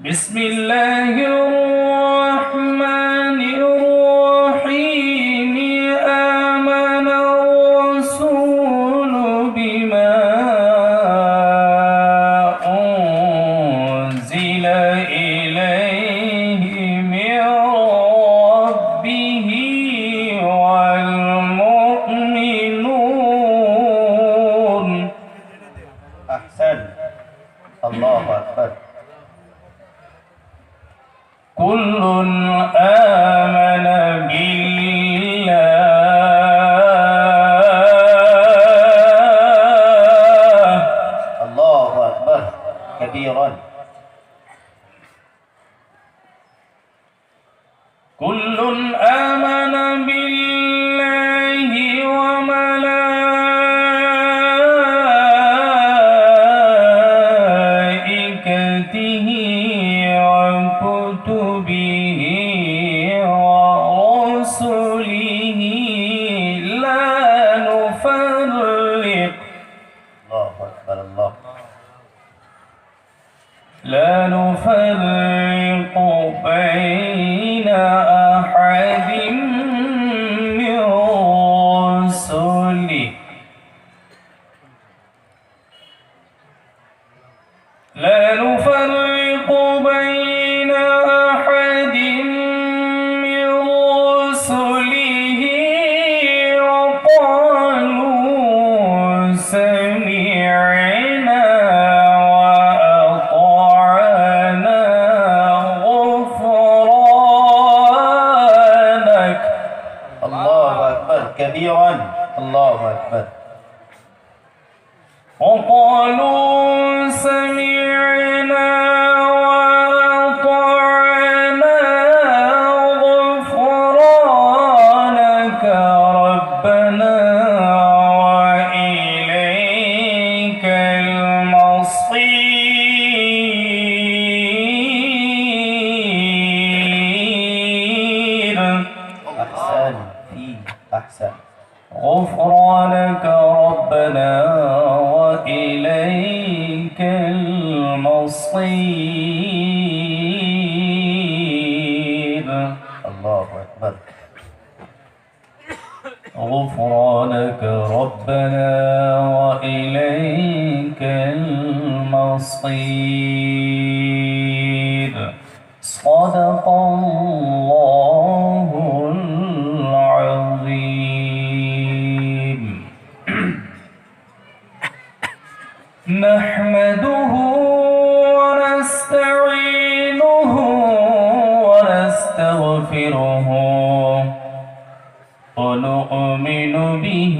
بسم الله الرحمن الرحيم آمن الرسول بما أنزل إليه من ربه والمؤمنون. أحسن. الله أكبر. كل آمن بالله. الله أكبر كبيرا. كل آمن بالله وملائكته وكتبه ورسله لا نفرق الله أكبر. الله لا نفرق بين أحد من رسله لا نفرق بين أحد من رسله وقالوا سمعنا وأطعنا غفرانك. الله أكبر كبيرا. الله أكبر. وقالوا سمعنا وأطعنا غفرانك ربنا وإليك المصير. أحسن أحسن. غفرانك ربنا وإليك المصير. الله أكبر. غفرانك ربنا وإليك المصير. صدق الله العظيم. نحمده ونستعينه ونستغفره ونؤمن به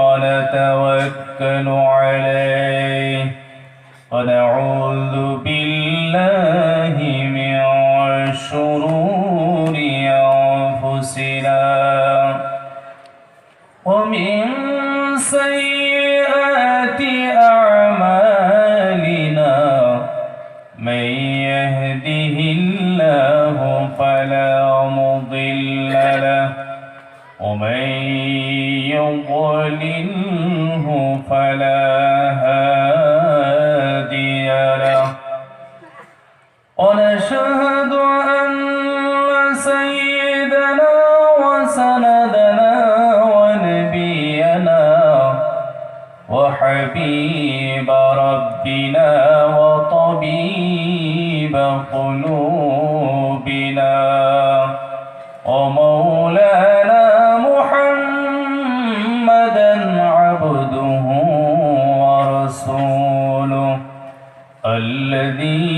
ونتوكل عليه ونعوذ بالله من شرور أنفسنا ومن سيئات أعمالنا. من يهده الله فلا مضل له ومن يضلله فلا هادي له. ونشهد أن سيدنا وسندنا ونبينا وحبيب ربنا وطبيب قلوبنا ومولانا محمدا عبده ورسوله الذي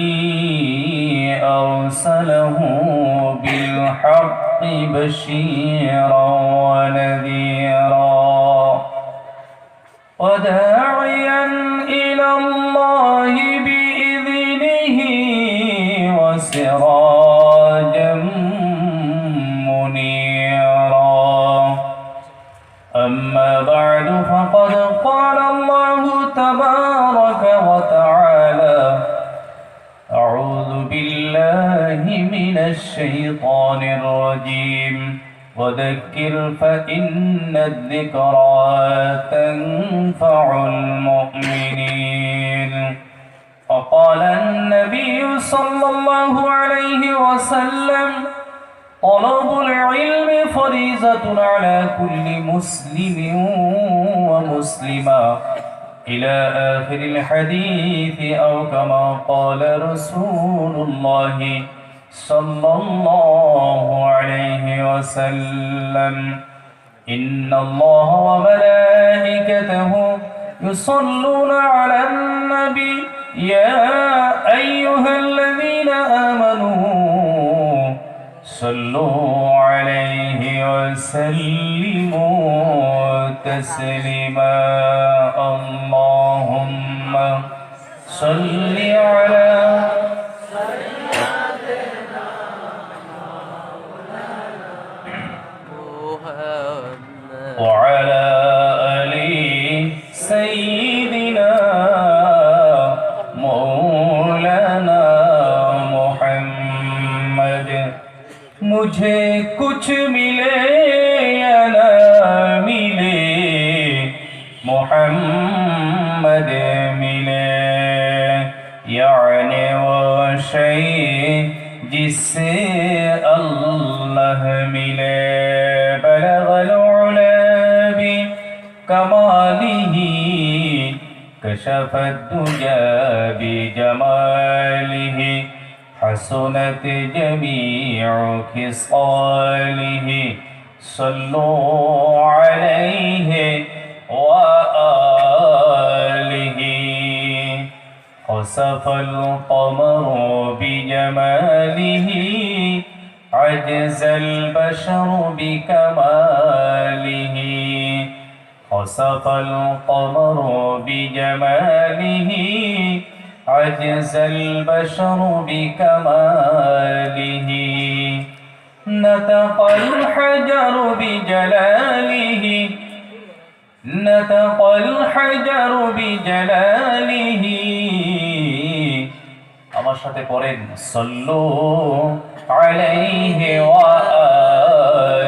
أرسله بالحق بشيرا ونذيرا وداعيا إلى الله بإذنه وسراجا منيرا. أما بعد فقد قال الله تبارك وتعالى: أعوذ بالله من الشيطان الرجيم. وذكر فإن الذكرى تنفع المؤمنين. قال النبي صلى الله عليه وسلم طلب العلم فريضة على كل مسلم ومسلمة إلى آخر الحديث أو كما قال رسول الله صلى الله عليه وسلم إن الله وملائكته يصلون على النبي يا أيها الذين آمنوا صلوا عليه وسلموا تسليما اللهم صل على وعلى آل سيدنا مولانا محمद मुझे कुछ मिले या ना मिले मोहम्मद मिले यानी वो शय जिससे अल्लाह मिले बलगल उला भी कमालिही कशफत दुजा भी जमालिही حسنت جميع خصاله صلوا عليه وآله خسف القمر بجماله عجز البشر بكماله خسف القمر بجماله عجز البشر بكماله نطق الحجر بجلاله نطق الحجر بجلاله আমার সাথে পড়েন সল্লু আলাইহি ওয়া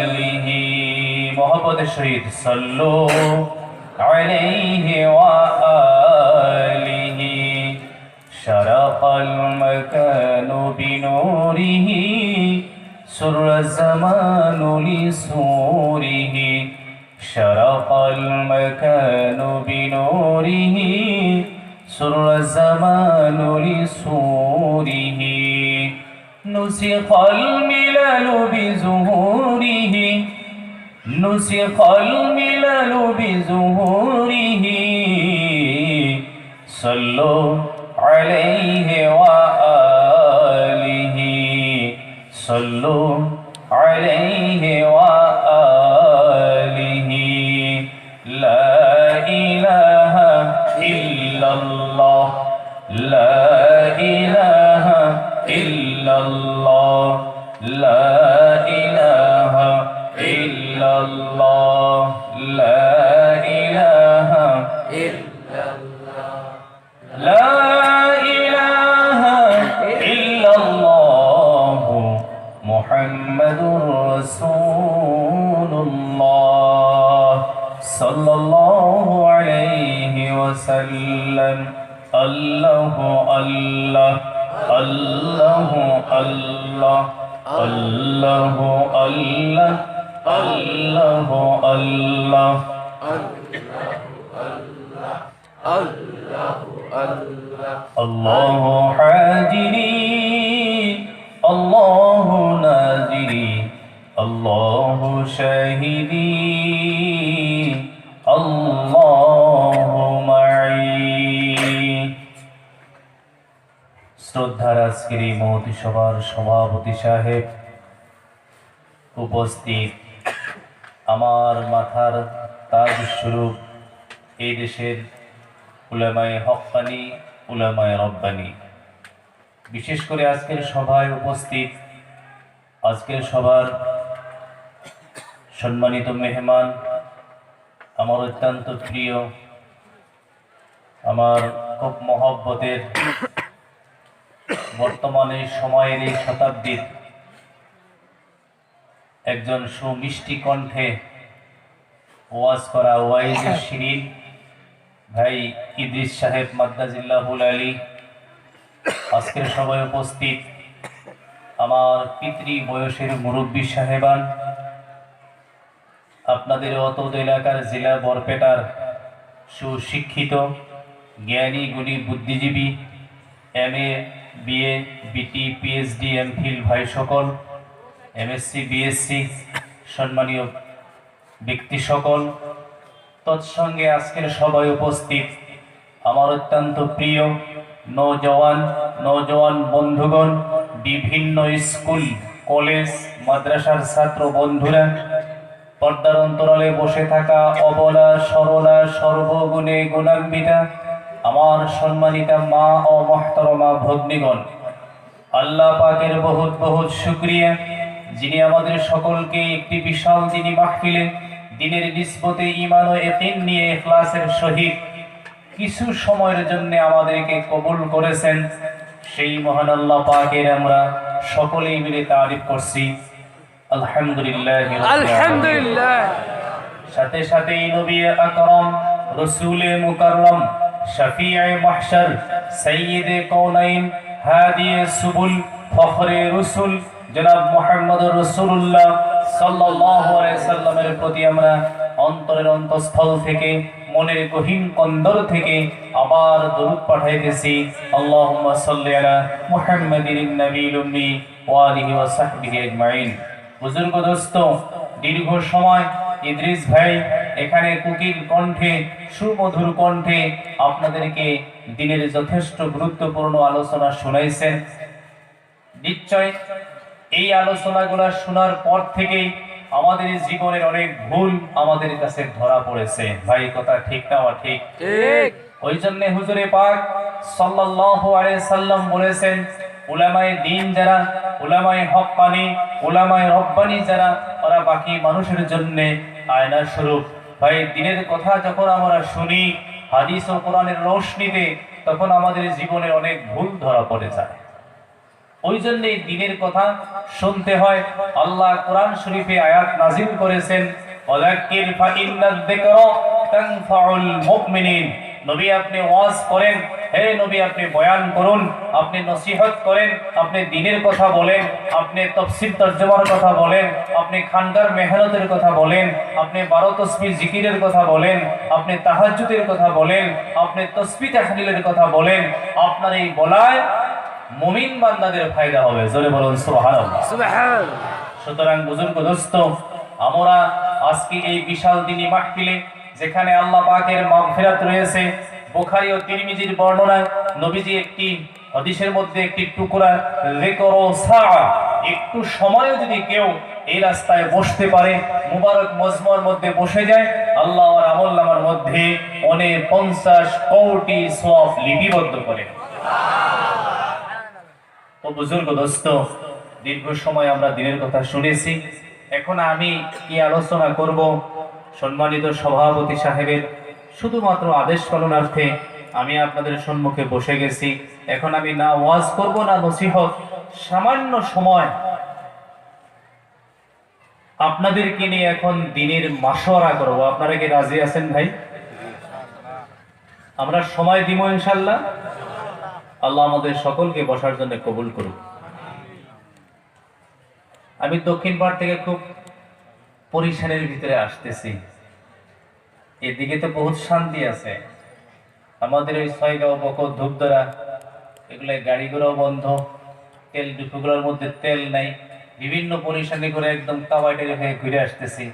আলিহি মুহাব্বতের সহিত সল্লু আলাইহি ওয়া আলিহি شرق المكان بنوره سر الزمان لسوره شرق المكان بنوره سر الزمان لسوره نسخ الملل بزهوره نسخ الملل بزهوره صلوا عليه وآله صلوا عليه وآله لا إله إلا الله لا إله إلا الله لا إله إلا الله لا إله إلا الله لا محمد رسول الله صلى الله عليه وسلم الله الله الله الله الله الله الله الله الله حاجري الله ناظري الله شاهدي الله معي শ্রদ্ধার আজকের এই মহতী সভার সভাপতি সাহেব উপস্থিত আমার মাথার তাজ স্বরূপ এই দেশের উলামায়ে হক্কানি উলামায়ে রব্বানি বিশেষ করে আজকের সভায় উপস্থিত আজকের সভার সম্মানিত মেহমান আমার অত্যন্ত প্রিয় আমার খুব মহব্বতের বর্তমানে সময়ের এই শতাব্দীর একজন সুমিষ্টি কণ্ঠে ওয়াজ করা ওয়াইজের শিরিন ভাই ইদ্রিস সাহেব মাদ্দাজিল্লাহুল আলী আজকের সবাই উপস্থিত আমার পিতৃ বয়সের মুরব্বী সাহেবান, আপনাদের অত এলাকার জেলা বরপেটার সুশিক্ষিত জ্ঞানী গুণী বুদ্ধিজীবী MA BA BT PhD MPhil ভাই সকল, MSc BSc সম্মানীয় ব্যক্তি সকল, তৎসঙ্গে আজকের সবাই উপস্থিত আমার অত্যন্ত প্রিয় নওজওয়ান বন্ধুগণ, বিভিন্ন স্কুল কলেজ মাদ্রাসার ছাত্র বন্ধুরা, পর্দার অন্তরালে বসে থাকা অবলা সরলা সর্বগুণে গুণান্বিতা আমার সম্মানিতা মা ও মহতরমা ভগ্নীগণ, আল্লাহ পাকের বহুত বহুত শুকরিয়া যিনি আমাদের সকলকে একটি বিশাল দিনী মাহফিলে দিনের নিসবতে ঈমান ও ইয়াকিন নিয়ে ইখলাসের সহিত কিছু সময়ের জন্য আমাদেরকে কবুল করেছেন। সেই মহান আল্লাহ পাকের আমরা সকলেই মিলে তারিফ করছি আলহামদুলিল্লাহ। আলহামদুলিল্লাহ। সাথে সাথে নবী আকরাম রাসূলে মুকাররম শফিয়ে মাহশর সাইয়্যিদে কাউনাইন হাদিয়ে সুবুল ফখরে রসুল জনাব মুহাম্মদুর রাসূলুল্লাহ সাল্লাল্লাহু আলাইহি সাল্লামের প্রতি আমরা অন্তরের অন্তঃস্থল থেকে মনের গহীন কন্দর থেকে আবার দরুদ পাঠাইতেছি। আল্লাহুম্মা সাল্লি আলা মুহাম্মাদিন নবিয়্যিল উম্মি ওয়া আলিহি ওয়া সাহবিহি আজমাইন। বুজুর্গ দোস্ত, দীর্ঘ সময় ইদ্রিস ভাই এখানে কুকির কণ্ঠে সুমধুর কণ্ঠে আপনাদেরকে দিনের যথেষ্ট গুরুত্বপূর্ণ আলোচনা শুনাইছেন। নিশ্চয় এই আলোচনাগুলো শোনার পর থেকেই আমাদের জীবনের অনেক ভুল আমাদের কাছে ধরা পড়েছে। ভাই কথা ঠিক না ঠিক? ঠিক। ওই জন্য হুজুরে পাক সাল্লাল্লাহু আলাইহি সাল্লাম বলেছেন, উলামায়ে দ্বীন যারা, উলামায়ে হক্কানি, উলামায়ে রব্বানি যারা, ওরা বাকি মানুষের জন্য আয়না স্বরূপ। ভাই দিনের কথা যখন আমরা শুনি হাদিস ও কোরআনের রোশনীতে, তখন আমাদের জীবনে অনেক ভুল ধরা পড়ে যায়। ওই জন্য দিনের কথা শুনতে হয়। আল্লাহ কোরআন শরীফে আয়াত নাজিল করেছেন, ওয়াযাক্কির ফাইন্নায যিকরা তানফাউল মুমিনিন। নবী আপনি ওয়াজ করেন, হে নবী আপনি বয়ান করুন, আপনি নসিহত করেন, আপনি দ্বীনের কথা বলেন, আপনি তাফসীর তরজমার কথা বলেন, আপনি খানকার মেহনতের কথা বলেন, আপনি 12 তাসবিহ জিকিরের কথা বলেন, আপনি তাহাজ্জুদের কথা বলেন, আপনি তাসবিহ তাহলিলের কথা বলেন। আপনার এই বলায় মুমিন বান্দাদের ফায়দা হবে। জোরে বলুন সুবহানাল্লাহ। সুবহানাল্লাহ। সুতরাং বুজুর্গ দোস্ত, আমরা আজকে এই বিশাল দিনী মাহফিলে যেখানে আল্লাহ পাকের মাগফিরাত রয়েছে, বুখারী ও তিরমিজির বর্ণনায় নবীজি একটি হাদিসের মধ্যে একটি টুকরা যিকরু সাআ, একটু সময় যদি কেউ এই রাস্তায় বসতে পারে, মুবারক মজমার মধ্যে বসে যায়, আল্লাহর আমলনামার মধ্যে 50 কোটি সওয়াব লিপিবদ্ধ করে। ও বুজুর্গ দোস্ত, দীর্ঘ সময় আমরা দিনের কথা শুনেছি। এখন আমি কি আলোচনা করব, সম্মানিত সভাপতি সাহেবের শুধুমাত্র আদেশ পালনার্থে আমি আপনাদের সম্মুখে বসে গেছি। এখন আমি না ওয়াজ করব না নসিহত, সামান্য সময় আপনাদেরকে নিয়ে এখন দিনের মাশওয়ারা করব। আপনারা কি রাজি আছেন ভাই? আমরা সময় দিব ইনশাআল্লাহ। আল্লাহ আমাদের সকলকে বসার জন্য কবুল করুন। আমি দক্ষিণ পাড় থেকে খুব পরিশানের ভিতরে আসতেছি। এদিকে তো বহুত শান্তি আছে, আমাদের ওই ছয়গাঁও বকর ধূপধরা এগুলো গাড়িগুলো বন্ধ, তেল ডিপোগুলোর মধ্যে তেল নাই, বিভিন্ন পরিশানি করে একদম কাবাইটের হয়ে ঘুরে আসতেছি।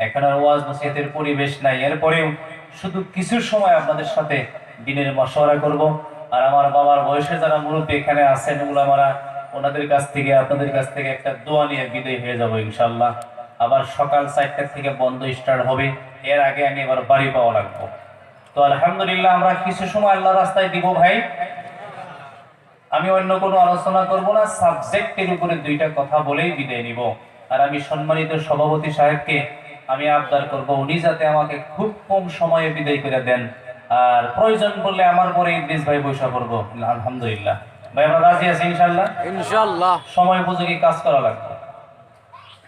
এখন আর ওয়াজ নসিহতের পরিবেশ নাই। এরপরেও শুধু কিছু সময় আপনাদের সাথে দিনের মাশওয়ারা করব। আর আমার বাবার বয়সে যারা মুরব্বী এখানে আছেন, ওলামারা, ওনাদের কাছ থেকে আপনাদের কাছ থেকে একটা দোয়া নিয়ে বিদায় হয়ে যাব ইনশাআল্লাহ। আবার সকাল 4টা থেকে বন্ধ স্টার্ট হবে, এর আগে আমি এবার বাড়ি পাওয়া লাগবো। তো আলহামদুলিল্লাহ আমরা কিছু সময় আল্লাহর রাস্তায় দিব ভাই। আমি অন্য কোনো আলোচনা করব না, সাবজেক্টের উপরে 2টা কথা বলেই বিদায় নিব। আর আমি সম্মানিত সভাপতি সাহেবকে আমি আবদার করব, উনি যাতে আমাকে খুব কম সময়ে বিদায় করে দেন, আর প্রয়োজন বললে আমার পরে ইদ্রিস ভাই বৈশা করব। আলহামদুলিল্লাহ ভাই, আমরা রাজি আছি ইনশাআল্লাহ। ইনশাআল্লাহ সময় উপযোগী কাজ করা লাগবে।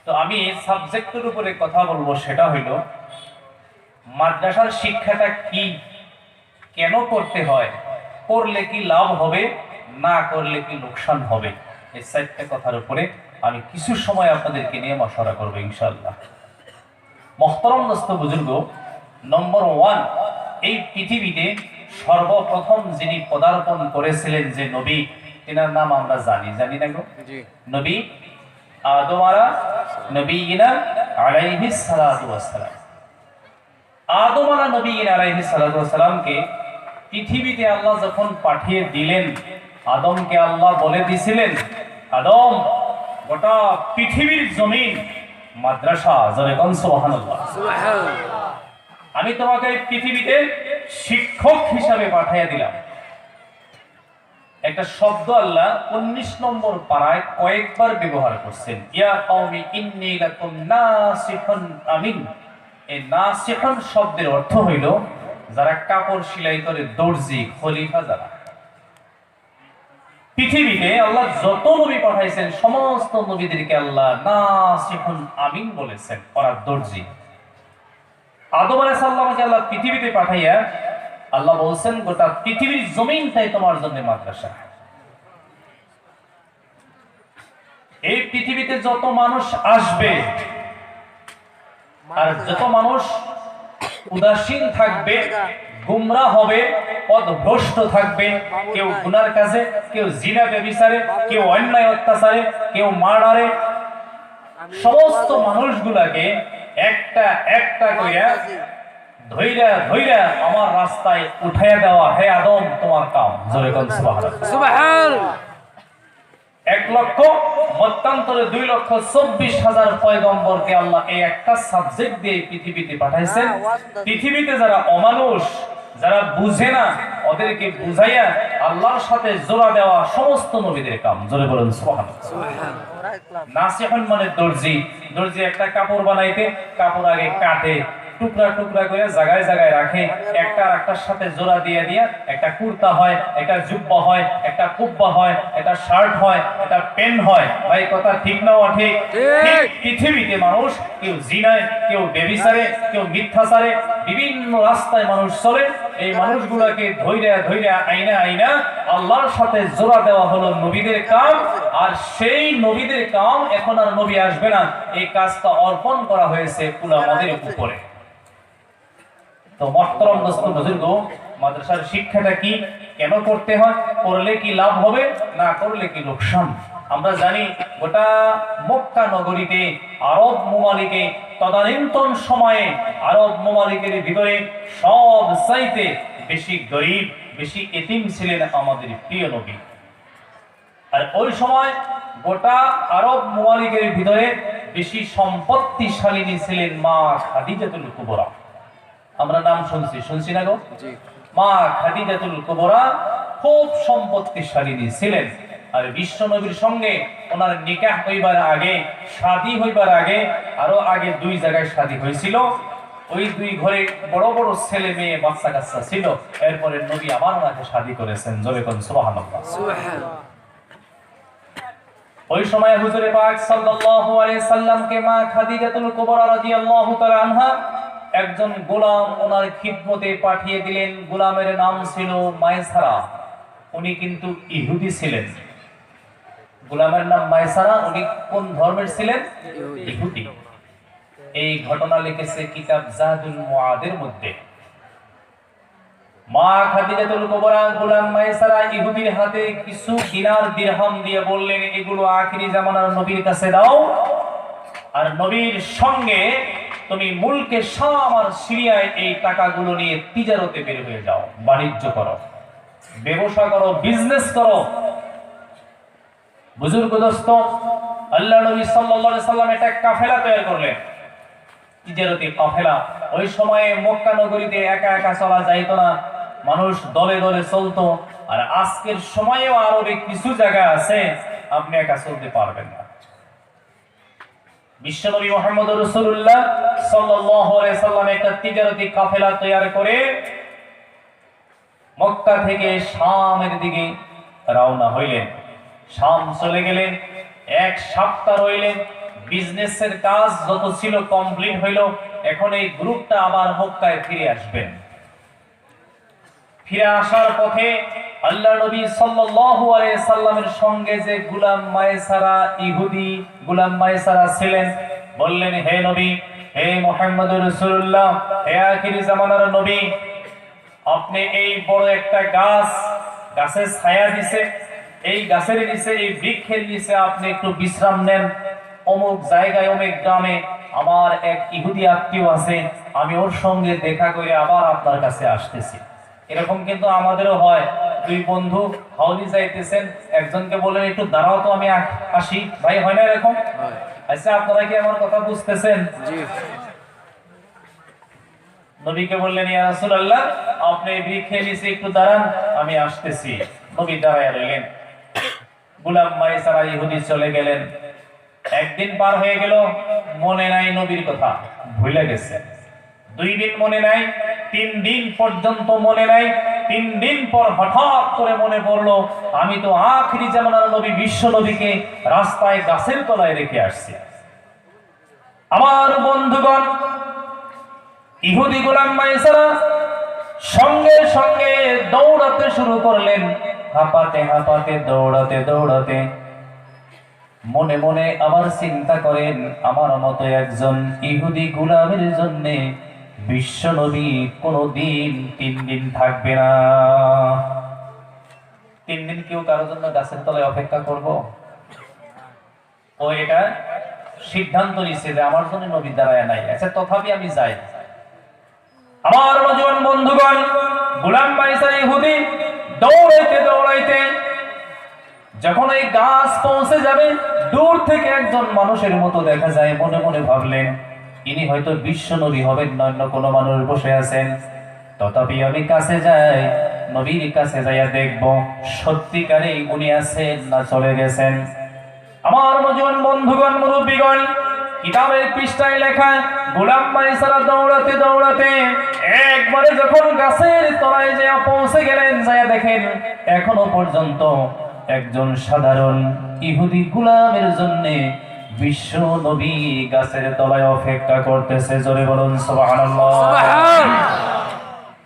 তো আমি সাবজেক্টের উপরে কথা বলবো, সেটা হইল মাদ্রাসার শিক্ষাটা কি, কেন করতে হয়, করলে কি লাভ হবে, না করলে কি লোকসান হবে, এই চারটে কথার উপরে আমি কিছু সময় আপনাদেরকে নিয়ে মশওয়ারা করবো ইনশাআল্লাহ। মোহতারাম দোস্ত বুজুর্গ, নম্বর 1, এই পৃথিবীতে সর্বপ্রথম যিনি পদার্পণ করেছিলেন যে নবী, তিনার নাম আমরা জানি না গো? জি। নবী আদম নবীনা আলাইহিস সালাতু ওয়াস সালাম। আদম নবীনা আলাইহিস সালাতু ওয়াস সালামকে পৃথিবীতে আল্লাহ যখন পাঠিয়ে দিলেন, আদমকে আল্লাহ বলে দিয়েছিলেন, আদম, গোটা পৃথিবীর জমিন মাদ্রাসা, জোরে কোন সুবহানাল্লাহ। সুবহানাল্লাহ। আমি তোমাকে এই পৃথিবীতে শিক্ষক হিসাবে পাঠিয়ে দিলাম। একটা শব্দ আল্লাহ 19 নম্বর পারায় কয়েকবার ব্যবহার করছেন, ইয়া কওমি ইন্নী লাকুম নাসিহুন আমিন। এই নাসিহুন শব্দের অর্থ হইল যারা কাপড় সেলাই করে, দর্জি, খলিফা যারা। পৃথিবীতে আল্লাহ যত নবী পাঠাইছেন সমস্ত নবীদেরকে আল্লাহ নাসিহুন আমিন বলেছেন, ওরা দর্জি। আদম আলাইহিস সালামকে আল্লাহ পৃথিবীতে পাঠাইয়া আল্লাহ বলছেন, গোটা পৃথিবীর জমিনটাই তোমার জন্য মাদ্রাসা। এই পৃথিবীতে যত মানুষ আসবে আর যত মানুষ উদাসীন থাকবে, গুমরাহ হবে, পথভ্রষ্ট থাকবে, কেউ গুনার কাজে, কেউ জিনা ব্যভিচারে, কেউ অন্যায় অত্যাচারে, কেউ মার্ডারে, সমস্ত মানুষগুলাকে একটা একটা কইরা ধইরা ধইরা আমার রাস্তায় উঠাইয়া দেওয়া, হে আদম তোমার কাম, জোরে কোন সুবহানাল্লাহ। সুবহানাল্লাহ। 1 লক্ষ মতান্তরে 2,24,000 পয়গম্বরকে আল্লাহ এই একটা সাবজেক্ট দিয়ে পৃথিবীতে পাঠাইছেন। পৃথিবীতে যারা অমানুষ, যারা বুঝে না, ওদেরকে বুঝাইয়া আল্লাহর সাথে জোড়া দেওয়া সমস্ত নবীদের কাম, জোরে বলুন সুবহানাল্লাহ। নাসিহুন মানে দর্জি। দর্জি একটা কাপড় বানাইতে কাপড় আগে কাটে, টুকরা টুকরা করে জায়গায় জায়গায় রাখে, একটা আরেকটার সাথে জোড়া দিয়ে দিয়া একটা কুর্তা হয়, একটা জুব্বা হয়, একটা কুব্বা হয়, একটা শার্ট হয়, একটা প্যান্ট হয়। ভাই কথা ঠিক না ঠিক? ঠিক পৃথিবীতে মানুষ কেউ জিনায়, কেউ ব্যভিচারে, কেউ মিথ্যাচারে, বিভিন্ন রাস্তায় মানুষ চলে। এই মানুষগুলোকে ধইরা ধইরা আইনা আইনা আল্লাহর সাথে জোড়া দেওয়া হলো নবীদের কাম। আর সেই নবীদের কাম এখন আর নবী আসবে না, এই কাজটা অর্পণ করা হয়েছে উলামাদের উপরে। তো মুহতারাম দোস্ত বুজুর্গ, মাদ্রাসার শিক্ষাটা কি, কেন করতে হয়, করলে কি লাভ হবে, না করলে কি লোকসান? আমরা জানি গোটা মক্কা নগরীতে, আরব মামালিকে, তদানীন্তন সময়ে আরব মামালিকের ভিতরে সব চাইতে বেশি গরিব, বেশি এতিম ছিলেন আমাদের প্রিয় নবী। আর ওই সময় গোটা আরব মামালিকের ভিতরে বেশি সম্পত্তিশালিনী ছিলেন মা খাদিজাতুল কুবরা। আমরা নাম শুনছি না গো? মা খাদিজাতুল কুবরা খুব সম্পত্তিশালিনী ছিলেন। আর বিশ্ব নবীর সঙ্গে ওনার নিকাহ হইবার আগে, শাদী হইবার আগে, আরো আগে 2 জায়গায় শাদী হয়েছিল। ওই 2 ঘরে বড় বড় ছেলে মেয়ে বাচ্চা কাচ্চা ছিল। এরপরে নবী আবার ওনাকে শাদী করেছেন, জোরে কোন সুবহানাল্লাহ। ওই সময় হুজুরে পাক সাল্লাল্লাহু আলাইহি সাল্লামকে মা খাদিজাতুল কুবরা রাদিয়াল্লাহু তাআলা আনহা একজন গোলাম ওনার খিদমতে পাঠিয়ে দিলেন। গোলামের নাম ছিল মায়সারা। উনি কিন্তু ইহুদি ছিলেন। গোলামের নাম মায়সারা। উনি কোন ধর্মের ছিলেন? ইহুদি। এই ঘটনা লিখেছে কিতাব জাদুল মুআদের মধ্যে। মা খাদিজাতুল কুবরা গোলাম মায়সারা ইহুদির হাতে কিছু দিনার দিরহাম দিয়ে বললেন, এগুলো আখিরি জামানার নবীর কাছে দাও, আর নবীর সঙ্গে তুমি মুলকে শাম আর সিরিয়ায় এই টাকাগুলো নিয়ে তিজারতে বের হয়ে যাও, বাণিজ্য করো, ব্যবসা করো, বিজনেস করো। বুজুর্গ দোস্ত, আল্লাহ নবী সাল্লাল্লাহু আলাইহি সাল্লাম একটা কাফেলা তৈরি করলেন, তিজারতি কাফেলা। ওই সময়ে মক্কা নগরীতে একা একা চলা যাইতো না, মানুষ দলে দলে চলতো। আর আজকের সময়েও আরবে কিছু জায়গা আছে আপনি একা চলতে পারবেন না। বিশ্বনবী মুহাম্মদ রাসূলুল্লাহ সাল্লাল্লাহু আলাইহি সাল্লাম একটা তিজারতি কাফেলা তৈরি করে মক্কা থেকে শামের দিকে রওনা হইলেন। শাম চলে গেলেন, 1 সপ্তাহ রইলেন। বিজনেসের কাজ যত ছিল কমপ্লিট হইল। এখন এই গ্রুপটা আবার মক্কায় ফিরে আসবেন। ফিরে আসার পথে আল্লাহ নবী সাল্লাল্লাহু আলাইহি সাল্লামের সঙ্গে যে গোলাম মায়সারা ইহুদি গোলাম মায়সারা ছিলেন, বললেন, হে নবী, হে মুহাম্মদুর রাসূলুল্লাহ, হে আখিরি জামানার নবী, আপনি এই বড় একটা গাছের ছায়া দিছে, এই গাছের নিচে, এই বৃক্ষের নিচে আপনি একটু বিশ্রাম নেন। অমুক জায়গায় অমুক গ্রামে আমার এক ইহুদি আত্মীয় আছে, আমি ওর সঙ্গে দেখা করে আবার আপনার কাছে আসতেছি। এরকম কিন্তু আমাদেরও হয়, দুই বন্ধু হাওলি যাইতেছেন, একজনকে বলেন একটু দাঁড়াও তো, আমি আসি। ভাই, হয় না এরকম? আচ্ছা, আপনারা কি আমার কথা বুঝতেছেন? নবীকে বললেন, ইয়া রাসূলুল্লাহ, আপনি বৃক্ষের নিচে একটু দাঁড়ান, আমি আসতেছি। নবী দাঁড়ায় রইলেন। গোলাম মায়সারা ইহুদি চলে গেলেন। একদিন পার হয়ে গেল, মনে নাই নবীর কথা, ভুলে গেছে। 2 দিন মনে নাই, 3 দিন পর্যন্ত মনে নাই। 3 দিন পর হঠাৎ করে মনে পড়লো, আমি তো আখিরি জামানার নবী বিশ্ব নবীকে রাস্তায় গাছের তলায় রেখে আসছি। আমার বন্ধুগণ, ইহুদি গোলাম মায়সারা সঙ্গে সঙ্গে দৌড়াতে শুরু করলেন, হাঁপাতে হাঁপাতে, দৌড়াতে দৌড়াতে। মনে মনে আবার চিন্তা করেন, আমার মতো একজন ইহুদি গোলামের জন্য বিশ্ব নবী কোনদিন 3 দিন থাকবে না। 3 দিন কেউ কারোর জন্য গাছের তলায় অপেক্ষা করব? ও এটা সিদ্ধান্ত নিচ্ছে যে আমার জন্য নবী দাঁড়ায় নাই, আচ্ছা তথাপি আমি যাই। আমার নজওয়ান বন্ধুগণ, গোলাম মায়সারা ইহুদি দৌড়াইতে দৌড়াইতে যখন এই গাছ পৌঁছে যাবে, দূর থেকে একজন মানুষের মতো দেখা যায়। মনে মনে ভাবলেন, ইনি হয়তো বিশ্ব নবী হবেন, অন্য কোনো মানুষ বসে আছেন। তথাপি আমি কাছে যাই, নবীর কাছে যাইয়া দেখব সত্যিকারে উনি আছেন না চলে গেছেন। আমার নজওয়ান বন্ধুগণ, মুরব্বীগণ, কিতাবের পৃষ্ঠায় লেখা, গোলাম মায়সারা দৌড়াতে দৌড়াতে একবারে যখন গাছের তলায় যেয়া পৌঁছে গেলেন, যাইয়া দেখেন এখনো পর্যন্ত একজন সাধারণ ইহুদি গোলামের জন্য বিশ্ব নবী গাছের তলায় অপেক্ষা করতেছে। জোরে বলুন সুবহানাল্লাহ।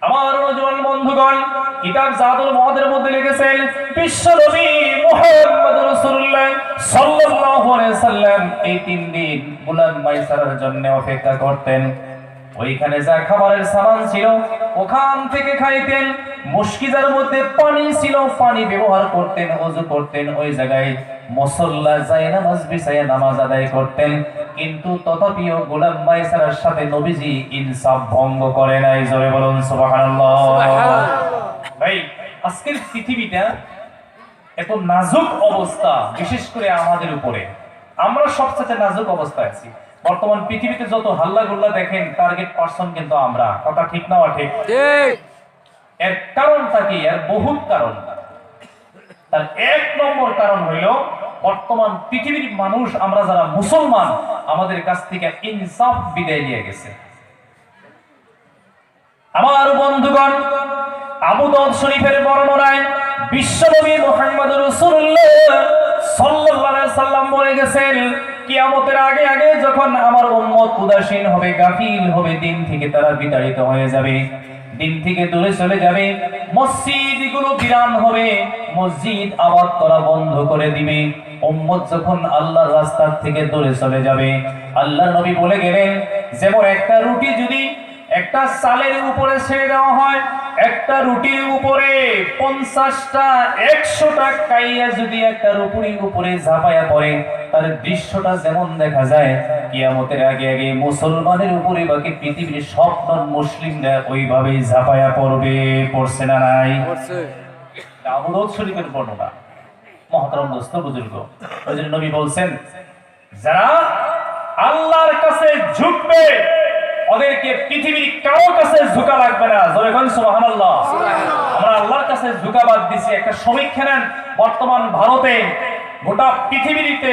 আমার নজওয়ান বন্ধুগণ, কিতাব জাদুল মাদের মধ্যে লিখেছেন, বিশ্ব নবী মুহাম্মদুর রাসূলুল্লাহ সাল্লাল্লাহু আলাইহি সাল্লাম এই 3 দিন গোলাম মায়সারার জন্য অপেক্ষা করতেন। ওইখানে যা খাবারের সামান ছিল ওখান থেকে খাইতেন। মুশকিজার মধ্যে পানি ছিল, পানি ব্যবহার করতেন, ওযু করতেন। ওই জায়গায় মুসল্লা যায় নামাজ বিছায়া নামাজ আদায় করতেন। কিন্তু তথাপিও গোলাম মায়সারার সাথে নবীজি ইনসাফ ভঙ্গ করে নাই। জোরে বলুন সুবহানাল্লাহ। ভাই, আজকের পৃথিবীটা এত নাজুক অবস্থা, বিশেষ করে আমাদের উপরে, আমরা সবচেয়ে নাজুক অবস্থায় আছি। বর্তমান পৃথিবীতে যত হাল্লা গুল্লা দেখেন, টার্গেট পারসন কিন্তু আমরা। কথা ঠিক না ঠিক? এর কারণটা কি? এর বহুত কারণ। তার 1 নম্বর কারণ হইল, বর্তমান পৃথিবীর মানুষ, আমরা যারা মুসলমান, আমাদের কাছ থেকে ইনসাফ বিদায় নিয়ে গেছে। আমার বন্ধুগণ, আবু দাউদ শরীফের বর্ণনায় বিশ্বনবী মুহাম্মদুর রাসূলুল্লাহ সাল্লাল্লাহু আলাইহি সাল্লাম বলে গেছেন, কিয়ামতের আগে আগে যখন আমার উম্মত উদাসীন হবে, গাফিল হবে, দিন থেকে তারা বিতাড়িত হয়ে যাবে, দিন থেকে দূরে চলে যাবে, মসজিদগুলো বিরান হবে, মসজিদ আবাদ করা বন্ধ করে দিবে, উম্মত যখন আল্লাহর রাস্তা থেকে দূরে চলে যাবে, আল্লাহর নবী বলে গেলেন, যেমন একটা রুটি যদি একটা চালের উপরে ছেড়ে দেওয়া হয়, একটা রুটির উপরে 50টা 100টা কাইয়া যদি একটা রুটির উপরে ঝাঁপায়া পড়ে, তার দৃশ্যটা যেমন দেখা যায়, কিয়ামতের আগে আগে মুসলমানের উপরে বাকি পৃথিবীর সব মুসলিমরা ওইভাবেই ঝাঁপায়া পড়বে। পড়ছে না নাই? আবু দাউদ শরীফের বর্ণনা। মহতরম দোস্ত বুজুর্গ, ওই জন্য নবী বলছেন, যারা আল্লাহর কাছে ঝুঁকবে ওদেরকে পৃথিবীর কারো কাছে ঝুঁকা লাগবে না। জোরে বলেন সুবহানাল্লাহ। আমরা আল্লাহর কাছে ঝুঁকা বাদ দিছি। একটা সমীক্ষা নেন, বর্তমান ভারতে গোটা পৃথিবীতে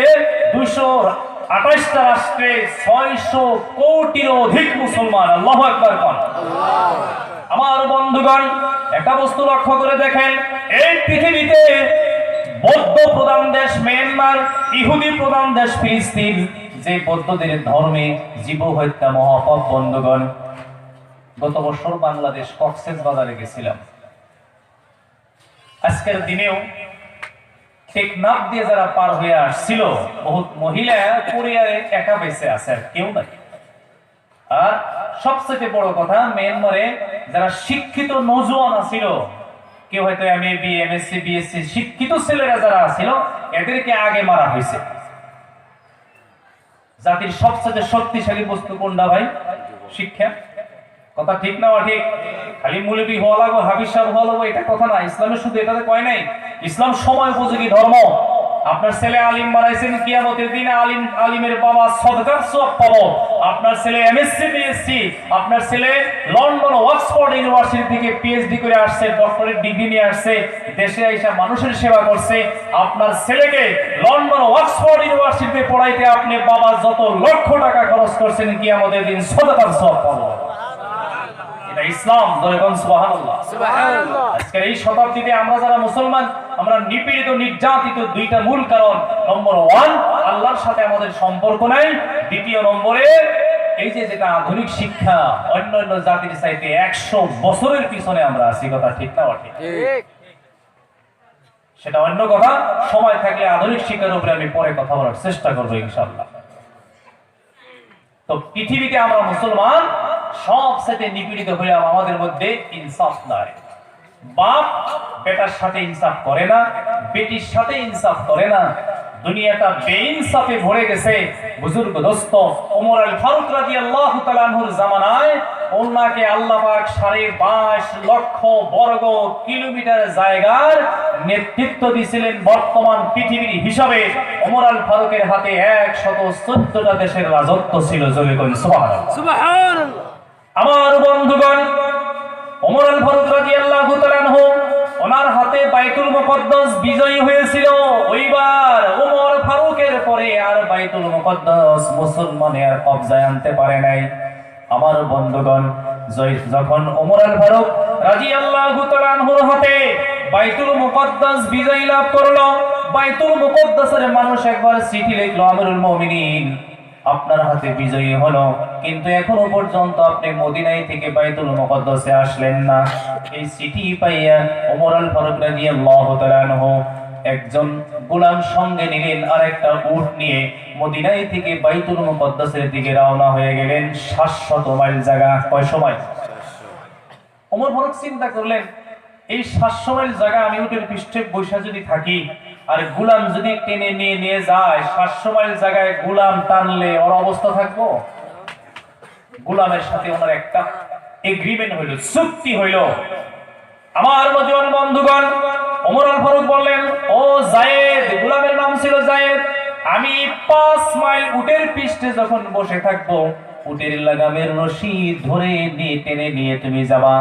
228টা রাষ্ট্রে 600 কোটিরও অধিক মুসলমান। আল্লাহু আকবার কোন। আমার বন্ধুগণ, একটা বস্তু লক্ষ্য করে দেখেন, এই পৃথিবীতে বৌদ্ধ প্রধান দেশ মিয়ানমার, ইহুদি প্রধান দেশ ফিলিস্তিন, যে বৌদ্ধদের ধর্মে জীব হত্যা মহাপাপ। বন্ধুগণ, গত বছর বাংলাদেশ কক্সবাজারে গেছিলাম। আজকের দিনেও টেকনাফ দিয়ে যারা পার হয়ে আসছিল, বহুত মহিলা পরিবারে একা বেঁচে আছে, আর কেউ নাই। আর সবচেয়ে বড় কথা, মিয়ানমারে যারা শিক্ষিত নওজোয়ান ছিল, কেউ হয়তো এমএ বি এমএসসি বিএসসি শিক্ষিত ছেলেরা যারা ছিল, এদেরকে আগে মারা হয়েছে। জাতির সবচেয়ে শক্তিশালী বস্তু কোনটা ভাই? শিক্ষা। কথা ঠিক না ঠিক? খালি মুলবি হওয়া লাগো, হাফিজ সাহেব হওয়া লাগো, এটা কথা না। ইসলামে শুধু এটাতে কয় নাই, ইসলাম সময় উপযোগী ধর্ম। আপনার ছেলে আলিম বানাইছেন, কিয়ামতের দিনে আলিমের বাবা সদকার সওয়াব পাবো। আপনার ছেলে এমএসসি বিএসসি, আপনার ছেলে লন্ডন অক্সফোর্ড ইউনিভার্সিটি থেকে পিএইচডি করে আসছে, ডক্টরেট ডিগ্রি নিয়ে আসছে, দেশে আইসা মানুষের সেবা করছে। আপনার ছেলেকে লন্ডন অক্সফোর্ড ইউনিভার্সিটিতে পড়াইতে আপনি বাবা যত লক্ষ টাকা খরচ করছেন, কিয়ামতের দিন সদকার সওয়াব পাবো। এটা ইসলাম। সুবহানাল্লাহ। সুবহানাল্লাহ। আজকের এই শতাব্দীতে আমরা যারা মুসলমান, আমরা নিপীড়িত নির্যাতিত, দুইটা মূল কারণ। নম্বর 1, আল্লাহর সাথে আমাদের সম্পর্ক নাই। দ্বিতীয় নম্বরে এই যে যেটা আধুনিক শিক্ষা, অন্যান্য জাতির চাইতে 100 বছরের পিছনে আমরা আছি। কথা ঠিক না ঠিক? ঠিক। সেটা অন্য কথা। সময় থাকলে আধুনিক শিক্ষার উপরে আমি পরে কথা বলার চেষ্টা করবো ইনশাআল্লাহ। তো পৃথিবীতে আমরা মুসলমান সবচেয়ে নিপীড়িত হইলাম, আমাদের মধ্যে ইনসাফ নাই। বাপ বেটার সাথে ইনসাফ করে না, বেটির সাথে ইনসাফ করে না। দুনিয়াটা বেইনসাফে ভরে গেছে। বুজুর্গ দোস্ত ওমর আল ফারুক রাদিয়াল্লাহু তাআলা আনহুর জামানায় ওনাকে আল্লাহ পাক 22.5 লক্ষ বর্গ কিলোমিটার জায়গার নেতৃত্ব দিয়েছিলেন। বর্তমান পৃথিবীর হিসাবে ওমর আল ফারুকের হাতে 114টা দেশের রাজত্ব ছিল। জোরে করেন সুবহানাল্লাহ। সুবহানাল্লাহ। আমার বন্ধুগণ, ওমর আল ফারুক রাদিয়াল্লাহু তাআলা আনহু, ওনার হাতে বাইতুল মুকদ্দাস বিজয়ী হয়েছিল। ওইবার ওমর ফারুকের পরে আর বাইতুল মুকদ্দাস মুসলমানের কবজায় আনতে পারে নাই। আমার বন্ধুগণ, যখন ওমর আল ফারুক রাদিয়াল্লাহু তাআলা আনহুর হাতে বাইতুল মুকদ্দাস বিজয় লাভ করলো, বাইতুল মুকদ্দাসের মানুষ একবার চিঠি লিখলো, আমিরুল মুমিনিন আপনার হাতে বিজয়ী হলো, কিন্তু এখনো পর্যন্ত আপনি মদিনায় থেকে বাইতুল মুকদ্দাসে আসলেন না। এই চিঠি পাইয়া ওমর আল ফারুক রাদিয়াল্লাহু তাআলা আনহু একজন গোলাম সঙ্গে নিলেন, আর একটা উট নিয়ে মদিনায় থেকে বাইতুল মুকদ্দাসের দিকে রওনা হয়ে গেলেন। 700 মাইল জায়গা। কয় সময়? ওমর ফারুক চিন্তা করলেন, এই 700 মাইল জায়গা আমি উটের পৃষ্ঠে বসে যদি থাকি, আর গোলাম যদি টেনে নিয়ে যায়, 700 মাইল জায়গায় গোলাম টানলে ওর অবস্থা থাকবো? গোলামের সাথে ওনার একটা এগ্রিমেন্ট হইল, চুক্তি হইল। আমার নওজোয়ান বন্ধুগণ, ওমর আল ফারুক বললেন, ও যায়েদ, গোলামের নাম ছিল যায়েদ, আমি 5 মাইল উটের পৃষ্ঠে যখন বসে থাকবো, উটের লাগামের রশি ধরে নিয়ে টেনে নিয়ে তুমি যাবা।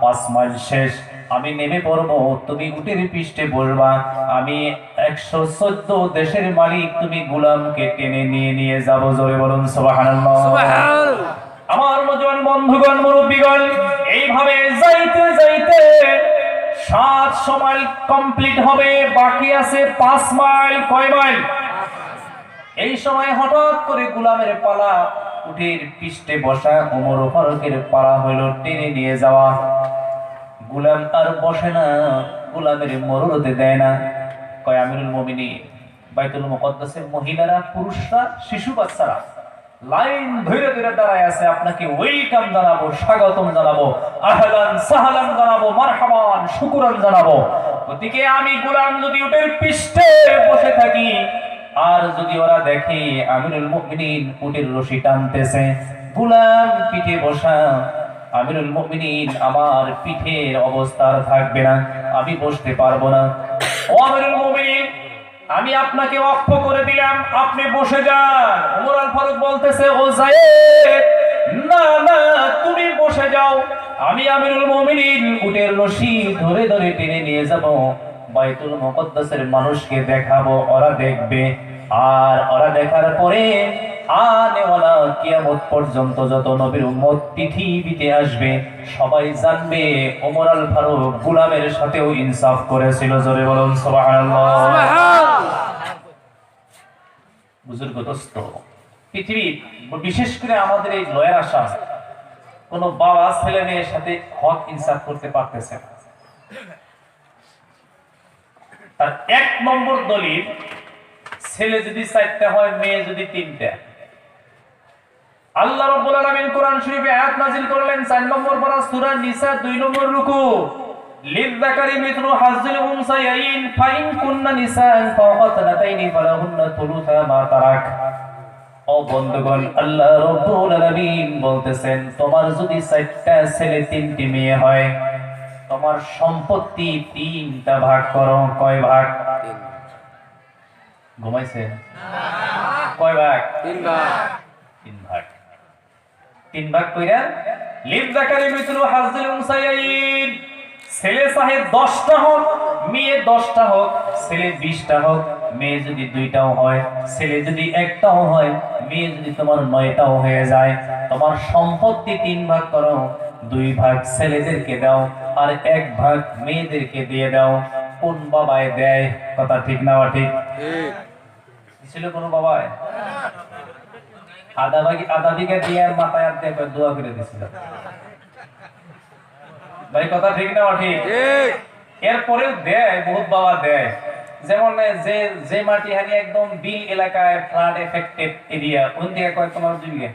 5 মাইল শেষ, আমি নেমে পড়বো, তুমি উটের পৃষ্ঠে বসবা। আমি 114 দেশের মালিক, তুমি গোলামকে টেনে নিয়ে যাব। জোরে বলুন সুবহানাল্লাহ। সুবহানাল্লাহ। আমার নওজোয়ান বন্ধুগণ, মুরব্বিগণ, এইভাবে যাইতে যাইতে 700 মাইল কমপ্লিট হবে, বাকি আছে 5 মাইল। কয় মাইল? এই সময় হঠাৎ করে গোলামের পালা, উটের পৃষ্ঠে বসা ওমর ফারুকের পালা হইল টেনে নিয়ে যাওয়া। গোলাম আর বসে না, গোলামের মরুতে দেয় না। কয় আমিরুল মুমিনিন, বাইতুল মুকদ্দাসের মহিলারা, পুরুষরা, শিশু বাচ্চারা লাইন ধরে ধরে দাঁড়ায় আছে, আপনাকে ওয়েলকাম জানাবো, স্বাগতম জানাবো, আহলান সাহলান জানাবো, মারহাবান শুকরান জানাবো। ওদিকে আমি গোলাম যদি উটের পৃষ্ঠে বসে থাকি, আর যদি ওরা দেখে আমিরুল মুমিনিন উটের রশি টানতেছে, গোলাম পিঠে বসা, আমিরুল মুমিনিন আমার পিঠের অবস্থা থাকবে না, আমি বসতে পারবো না। ও আমিরুল মুমিনিন, আমি আপনাকে ওয়াকফ করে দিলাম, আপনি বসে যান। ওমর আল ফারুক বলতেছে, ও যায়েদ, না না, তুমি বসে যাও, আমি আমিরুল মুমিনিন উটের রশি ধরে ধরে টেনে নিয়ে যাব, বাইতুল মুকদ্দাসের মানুষকে দেখাবো, ওরা দেখবে, আর ওরা দেখার পরে আনেওয়ালা কিয়ামত পর্যন্ত যত নবীর উম্মত পৃথিবীতে আসবে, সবাই জানবে ওমর আল ফারুক গোলামের সাথেও ইনসাফ করেছিল। জোরে বলুন সুবহানাল্লাহ। বুজুর্গ দোস্ত, পৃথিবী, বিশেষ করে আমাদের এই লয়ের আশা, কোন বাবা ছেলে মেয়ের সাথে হক ইনসাফ করতে পারতেছে না। তার 1 নম্বর দলিল, ছেলে যদি 4টা হয়, মেয়ে যদি 3টা। আল্লাহ রাব্বুল আলামিন কোরআন শরীফে আয়াত নাযিল করলেন 4 নম্বর পারা সূরা নিসা 2 নম্বর রুকু, লিযযাকারি মিথলু হাজ্জিল উনসায়াইন ফাইন কুননা নিসাআন ফাওকা সানাতাইনি ফালাহুন্না থুলুসা মা তারাক। ও বন্ধুগণ, আল্লাহ রাব্বুল আলামিন বলতেছেন, তোমার যদি 4টা ছেলে 3টি মেয়ে হয়, তোমার সম্পত্তি 3টা ভাগ করো। কয় ভাগ? ঘুমাইছে? কয় ভাগ? 3 ভাগ। 3 ভাগ। 3 ভাগ কইরা লিযযাকারি মিথলু হাজ্জিল উনসায়াইন, ছেলে চাহে 10টা হোক, মেয়ে 10টা হোক, ছেলে 20টা হোক, মেয়ে যদি 2টাও হয়, ছেলে যদি 1টাও হয়, মেয়ে যদি তোমার 9টাও হয়ে যায়, তোমার সম্পত্তি 3 ভাগ করো। 2 ভাগ ছেলেদেরকে দাও আর 1 ভাগ মেয়েদেরকে দিয়ে দাও। কোন বাবায় দেয়? কথা ঠিক না ঠিক? ছিল কোন বাবায়? আধা বিঘা দিয়ে মাথায় হাত দিয়ে দোয়া করে দিছিল। ভাই কথা ঠিক না ঠিক? এরপরেও দেয়, বহুত বাবা দেয়। যেমন যে মাটি হানি একদম বিল এলাকায়, ফ্লাড এফেক্টেড এরিয়া, ওই দিকে কয় তোমার 2 বিঘা।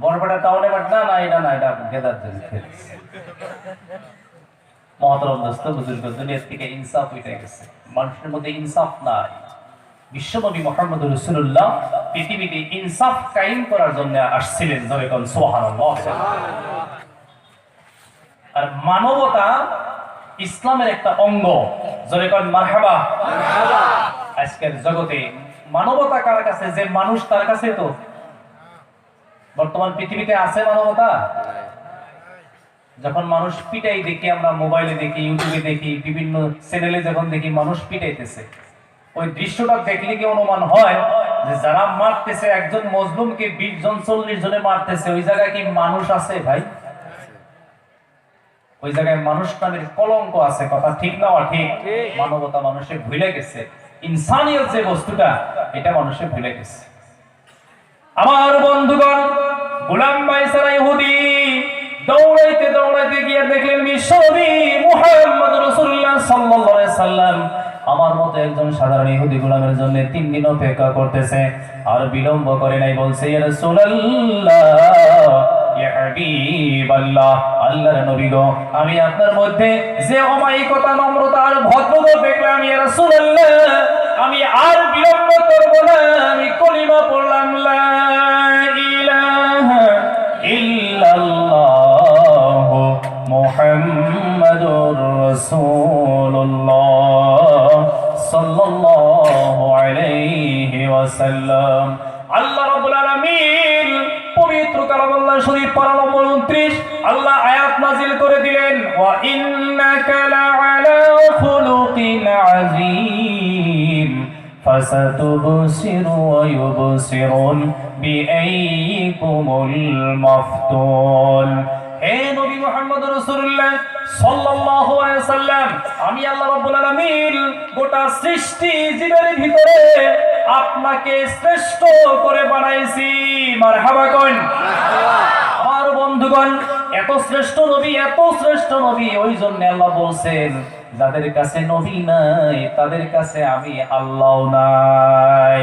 বরপেটা টাউনে বাট না এটা গেদার জন্য। মহতরম দোস্ত বুজুর্গ, দুনিয়া থেকে ইনসাফ উঠে গেছে, মানুষের মধ্যে ইনসাফ নাই। বিশ্বনবী মুহাম্মদ রাসূলুল্লাহ পৃথিবীতে ইনসাফ কায়েম করার জন্য আসছিলেন। জোরে কোন সুবহানাল্লাহ। আর মানবতা ইসলামের একটা অঙ্গ। জোরে কোন মারহাবা। আজকের জগতে মানবতা কার কাছে? যে মানুষ তার কাছে। তো বর্তমান পৃথিবীতে আছে মানবতা? যখন মানুষ পিটাই দেখি, আমরা মোবাইলে দেখি, ইউটিউবে দেখি, বিভিন্ন চ্যানেলে যখন দেখি মানুষ পিটাইতেছে, ওই দৃশ্যটা দেখলে কি অনুমান হয় যে যারা মারতেছে একজন মজলুমকে 20 জন 40 জনে মারতেছে, ওই জায়গায় কি মানুষ আছে? ভাই, ওই জায়গায় মানুষ নামের কলঙ্ক আছে। কথা ঠিক না ঠিক? মানবতা মানুষে ভুলে গেছে, ইনসানিয়ত যে বস্তুটা, এটা মানুষে ভুলে গেছে। আমার বন্ধুগণ, গোলাম বাইসারা ইহুদি দৌড়াইতে দৌড়াইতে গিয়ে দেখলেন বিশ্বনবী মুহাম্মদ রাসূলুল্লাহ সাল্লাল্লাহু আলাইহি সাল্লাম আমার মতো একজন সাধারণ ইহুদি গোলামের জন্য 3 দিন অপেক্ষা করতেছে, আর বিলম্ব করে নাই। বলছে, ইয়া রাসূলুল্লাহ, ইয়া হাবিবাল্লাহ, আল্লাহর নবী গো, আমি আপনার মধ্যে যে অমায়িকতা, নম্রতা আর ভদ্রতা দেখলাম, ইয়া রাসূলুল্লাহ, আমি আর বিলম্ব করব না। আমি কলিমা পড়লাম, লা ইলাহা ইল্লাল্লাহ মুহাম্মাদুর রাসূলুল্লাহ সাল্লাল্লাহু আলাইহি ওয়াসাল্লাম। আল্লাহ রাব্বুল আলামিন পবিত্র কালামুল্লাহ শরীফ পারা নম্বর 29 আল্লাহ আয়াত নাযিল করে দিলেন, ওয়া ইন্নাকা লাআলা খুলুকিন আযীম ফাসাতুবসিরু ওয়া ইউবসিরুন বিআইয়িকুমুল মাফতুন। হে নবী মুহাম্মদ রাসূলুল্লাহ সাল্লাল্লাহু আলাইহি সাল্লাম, আমি আল্লাহ রাব্বুল আলামিন গোটা সৃষ্টি জীবের ভিতরে আপনাকে শ্রেষ্ঠ করে বানাইছি। মারহাবা কোন? আমার বন্ধুগণ, এত শ্রেষ্ঠ নবী, ওই জন্য আল্লাহ বলছেন, যাদের কাছে নবী নাই তাদের কাছে আমি আল্লাহ নাই।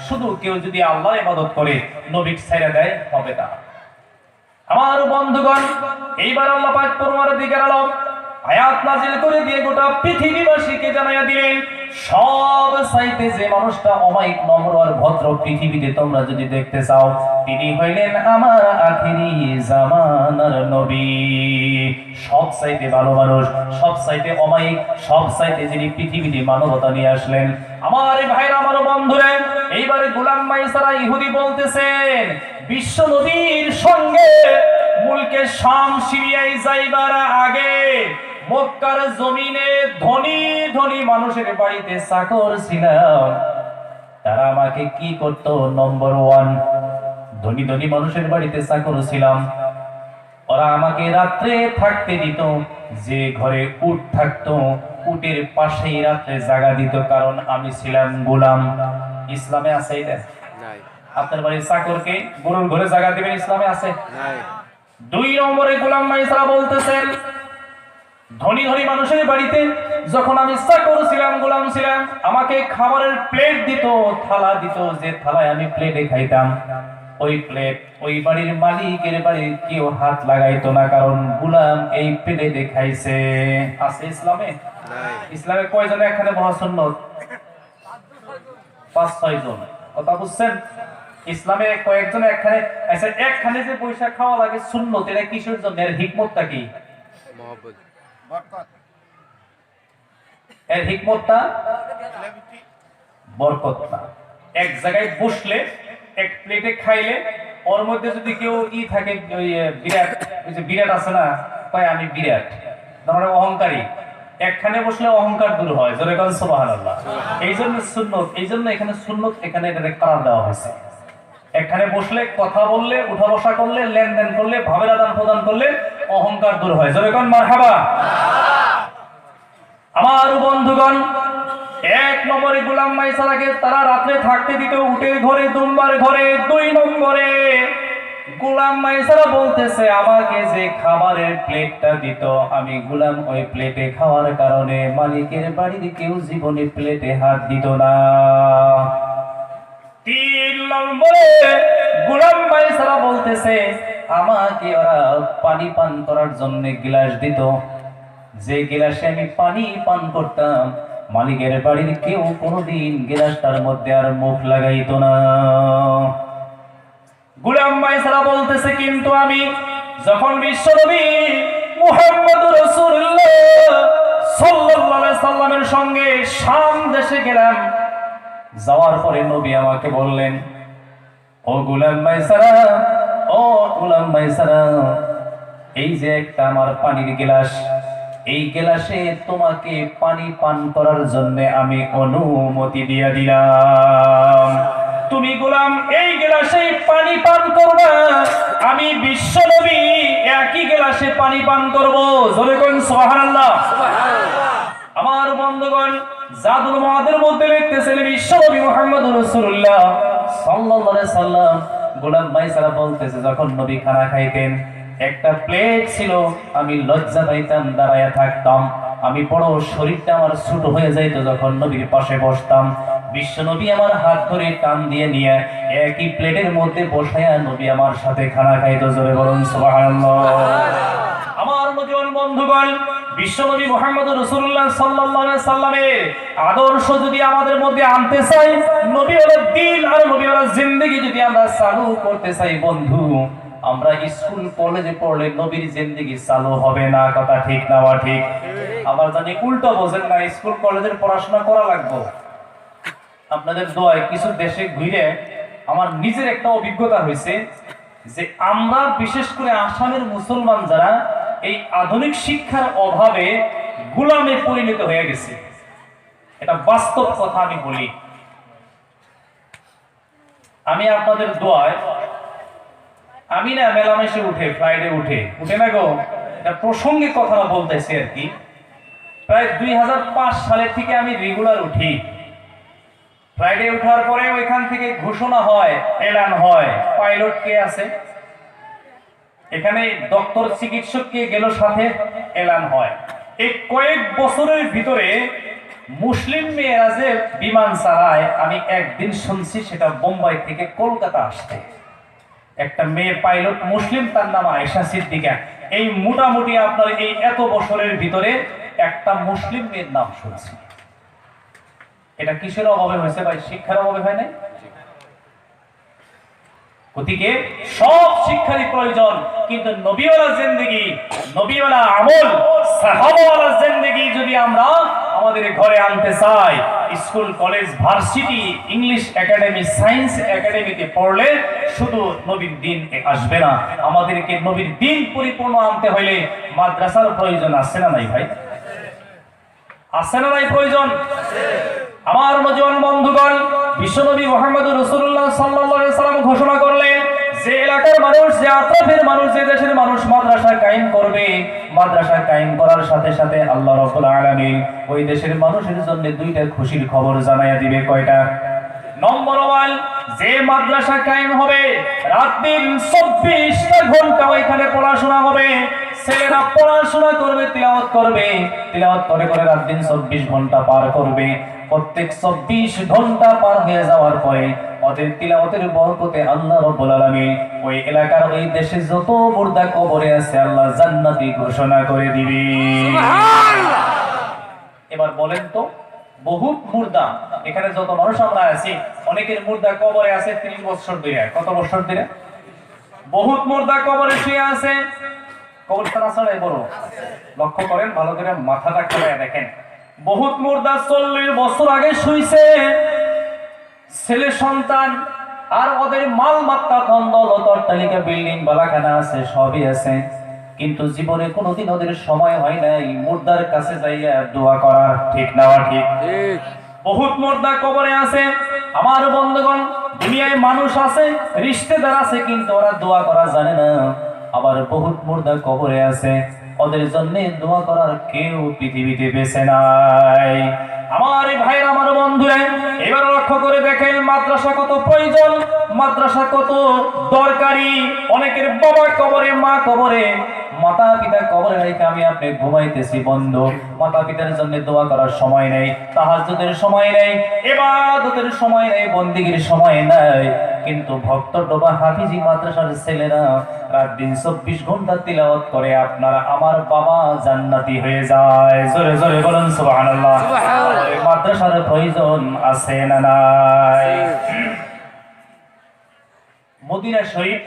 শুধু কেউ যদি আল্লাহর ইবাদত করে নবীকে ছেড়ে দেয়, হবে না। আমার বন্ধুগণ, এইবার আল্লাহ পাক পরমার দিকে আলো আয়াত নাযিল করে দিয়ে গোটা পৃথিবীবাসীকে জানাইয়া দিলেন, সব চাইতে যে মানুষটা অমায়িক, নম্র আর ভদ্র পৃথিবীতে তোমরা যদি দেখতে চাও, তিনি হইলেন আমার আখিরি জামানার নবী। সব চাইতে ভালো মানুষ, সব চাইতে অমায়িক, সব চাইতে যিনি পৃথিবীতে মানবতা নিয়ে আসলেন। আমার ভাইরা, আমার বন্ধুরা, এইবারে গোলাম মাইসারা ইহুদি বলতেছেন, বিশ্ব নবীর সঙ্গে মুলকে শাম সিরিয়ায় যাইবার আগে মক্কার জমিনে ধনী ধনী মানুষের বাড়িতে চাকর ছিলাম। তারা আমাকে কি করতো? নম্বর 1, ধনী ধনী মানুষের বাড়িতে চাকর ছিলাম, ওরা আমাকে রাত্রে থাকতে দিত। যে ঘরে উট থাকতো, উটের পাশেই রাত্রে জায়গা দিত, কারণ আমি ছিলাম গোলাম। ইসলামে আছে এটা? আপনার বাড়ির চাকরকে গরুর ঘরে জায়গা দিবেন? ইসলামে আছে? 2 নম্বরে গোলাম মাইসারা বলতেছেন, ধনী ধনী মানুষের বাড়িতে যখন আমি চাকর ছিলাম, গোলাম ছিলাম, আমাকে খাবারের প্লেট দিত, থালা দিত, যে থালায় আমি প্লেটে খাইতাম, ওই প্লেট ওই বাড়ির মালিকের বাড়ির কেউ হাত লাগাইতো না, কারণ গোলাম এই প্লেটে খাইছে। আছে ইসলামে? ইসলামে কয়জন এখানে বহা সুন্নত? 5-6 জন। কথা বুঝছেন? ইসলামে কয়েকজন একখানে, আচ্ছা একখানে যে পয়সা খাওয়া লাগে সুন্নত, এটা কিসের জন্য? এর হিকমতটা কি? এর হিকমতটা বরকত না। এক জায়গায় বসলে, এক প্লেটে খাইলে, ওর মধ্যে যদি কেউ থাকে, ওই বিরাট, ওই যে বিরাট আছে না, কয় আমি বিরাট, ধরনের অহংকারী, একখানে বসলে অহংকার দূর হয়, জোরে বলেন সুবহানাল্লাহ। এই জন্য সুন্নত, এই জন্য এখানে সুন্নত, এখানে এটা কারার দেওয়া হয়েছে। একখানে বসলে, কথা বললে, উঠা বসা করলে, লেনদেন করলে, ভাবের আদান প্রদান করলে অহংকার দূর হয়, জোরে বলেন মারহাবা। আমার বন্ধুগণ, 1 নম্বরে গোলাম মাইসারাকে তারা রাত্রে থাকতে দিত উটের ঘরে, দুম্বার ঘরে। 2 নম্বরে গোলাম মাইসারা বলতেছে, আমাকে যে খাবারের প্লেটটা দিত, আমি গোলাম ওই প্লেটে খাওয়ার কারণে মালিকের বাড়ির কেউ জীবনে প্লেটে হাত দিত না। 3 নম্বরে গোলাম মাইসারা বলতেছে, আমাকে ওরা পানি পান করার জন্য গ্লাস দিত, যে গ্লাসে আমি পানি পান করতাম, মালিকের বাড়ির কেউ কোনোদিন গ্লাসটার মধ্যে আর মুখ লাগাইতো না। গোলাম মাইসারা বলতেছে, কিন্তু আমি যখন বিশ্বনবী মুহাম্মদুর রাসূলুল্লাহ সাল্লাল্লাহু আলাইহি সাল্লামের সঙ্গে শাম দেশে গেলাম, যাওয়ার পরে নবী আমাকে বললেন, ও গোলাম মাইসারা, ও গোলাম মাইসারা, এই যে একটা আমার পানির গ্লাস, এই গ্লাসে তোমাকে পানি পান করার জন্য আমি অনুমতি দিয়ে দিলাম। তুমি গোলাম এই গ্লাসে পানি পান করবে, আমি বিশ্বনবী একই গ্লাসে পানি পান করব, জোরে কোন সুবহানাল্লাহ। আমার বন্ধুগণ, জাদুল মাদের মধ্যে লিখতেছেন বিশ্বনবী মুহাম্মদুর রাসূলুল্লাহ সাল্লাল্লাহু আলাইহি সাল্লাম, গোলাম মাইসারা বলতেছে, যখন নবী খানা খাইতেন, একটা প্লেট ছিল, আমি লজ্জা পাইতাম, দাঁড়ায়া থাকতাম, আমি বড় শরীরটা আমার ছোট হয়ে যাইতো, যখন নবীর পাশে বসতাম, বিশ্বনবী আমার হাত ধরে টান দিয়ে নিয়ে একই প্লেটের মধ্যে বসায়া নবী আমার সাথে খানা খাইতো, জোরে বলুন সুবহানাল্লাহ। আমার নবীর বন্ধুগণ, বিশ্বনবী মুহাম্মদুর রাসূলুল্লাহ সাল্লাল্লাহু আলাইহি সাল্লামের আদর্শ যদি আমাদের মধ্যে আনতে চাই, নবীওয়ালা দ্বীন আর নবীওয়ালা জিন্দেগি যদি আমরা চালু করতে চাই, বন্ধু, আমরা স্কুল কলেজে পড়লে নবীর জিন্দেগি চালু হবে না, কথা ঠিক না বা ঠিক? আবার জানি উল্টো বোঝেন না, স্কুল কলেজের পড়াশোনা করা লাগবে। আপনাদের দোয়ায় কিছু দেশে ঘুরে আমার নিজের একটা অভিজ্ঞতা হয়েছে, যে আমরা বিশেষ করে আসামের মুসলমান যারা এই আধুনিক শিক্ষার অভাবে গোলামে পরিণত হয়ে গেছে। এটা বাস্তব কথা আমি বলি। আমি আপনাদের দোয়ায়, আমি না মেলামেশে উঠে, ফ্রাইডে উঠে না গো, এটা প্রসঙ্গে কথা বলতেছি আর কি। প্রায় 2005 সালের থেকে আমি রেগুলার উঠি। ফ্রাইডে উঠার পরে ওইখান থেকে ঘোষণা হয়, এলান হয়, পাইলট কে আছে এখানে, ডক্টর চিকিৎসক কে গেল সাথে, এলান হয়। এই কয়েক বছরের ভিতরে মুসলিম মেয়েরা যে বিমান চালায়, আমি একদিন শুনছি সেটা বোম্বাই থেকে কলকাতা আসতে, একটা মেয়ে পাইলট মুসলিম, তার নাম আয়েশা সিদ্দিকা। এই মোটামুটি আপনার এই এত বছরের ভিতরে একটা মুসলিম মেয়ের নাম শুনছি। এটা কিসের অভাবে হয়েছে ভাই? শিক্ষার অভাবে হয় নাই? ওদিকে সব শিক্ষারই প্রয়োজন, কিন্তু নবীওয়ালা জিন্দেগি, নবীওয়ালা আমল, সাহাবাওয়ালা জিন্দেগি যদি আমরা আমাদের ঘরে আনতে চাই, school college varsity English academy science একাডেমিতে পড়লে শুধু নবীর দিন আসবে না, আমাদেরকে নবীর দিন পরিপূর্ণ আনতে হলে মাদ্রাসার প্রয়োজন আছে না নাই ভাই? আছে না নাই প্রয়োজন? আমার নজওয়ান বন্ধুগণ, বিশ্বনবী মুহাম্মদুর রাসূলুল্লাহ সাল্লাল্লাহু আলাইহি সাল্লাম ঘোষণা করলেন, যে এলাকার মানুষ, যে আত্রাফের মানুষ, যে দেশের মানুষ মাদ্রাসা কায়েম করবে, মাদ্রাসা কায়েম করার সাথে সাথে আল্লাহ রাব্বুল আলামিন ওই দেশের মানুষের জন্য 2টা খুশির খবর জানাইয়া দিবে। কয়টা? নম্বর 1, যে মাদ্রাসা কায়েম হবে রাত দিন 24টা ঘন্টা ওইখানে পড়াশোনা হবে, ছেলেরা পড়াশোনা করবে, তিলাওয়াত করবে, তিলাওয়াত করে করে রাত দিন 24 ঘন্টা পার করবে। প্রত্যেক 24 ঘন্টা পার হয়ে যাওয়ার পরে ওদের তিলাওয়াতের বরকতে আল্লাহ রাব্বুল আলামিন ওই এলাকার ওই দেশে যত মুর্দা কবরে আছে আল্লাহ জান্নাতি ঘোষণা করে দিবে। এবার বলেন তো, বহুত মুর্দা এখানে যত মানুষ আমরা আছি, অনেকের মুর্দা কবরে আছে 30 বছর ধরে। কত বছর ধরে? বহুত মুর্দা কবরে শুয়ে আছে। কবরস্থান আসলে বড়, লক্ষ্য করেন ভালো করে, মাথাটা খেলায় দেখেন। বহুত মুর্দা 40 বছর আগে শুইছে, ছেলে সন্তান আর ওদের মাল মাত্রা ধন দৌলত অট্টালিকা বিল্ডিং বালাখানা আছে, সবই আছে, কিন্তু জীবনে কোনোদিন ওদের সময় হয় নাই মুর্দার কাছে যাইয়া দোয়া করার। ঠিক না ঠিক? বহুত মুর্দা কবরে আছে আমার বন্ধুগণ। দুনিয়ায় মানুষ আছে, রিশতেদার আছে, কিন্তু ওরা দোয়া করা জানে না। আবার বহুত মুর্দা কবরে আছে, ওদের জন্য দোয়া করার কেউ পৃথিবীতে বেঁচে নাই। আমার ভাইরা, আমার বন্ধুরা, এবার লক্ষ্য করে দেখেন মাদ্রাসা কত প্রয়োজন, মাদ্রাসা কত দরকারি। অনেকের বাবা কবরে, মা কবরে, মাতা পিতা কবরে রেখে আমি আপনি ঘুমাইতেছি বন্ধু। মাতা পিতার জন্য দোয়া করার সময় নেই, তাহাজ্জুদের সময় নেই, ইবাদতের সময় নেই, বন্দেগীর সময় নাই। কিন্তু ভক্ত ডোবা হাফিজি মাদ্রাসার ছেলেরা রাত দিন 24 ঘন্টা তিলাওয়াত করে, আপনার আমার বাবা জান্নাতি হয়ে যায়। জোরে জোরে বলুন সুবহানাল্লাহ। মাদ্রাসার প্রয়োজন আছে না নাই? মদিনা শরীফ,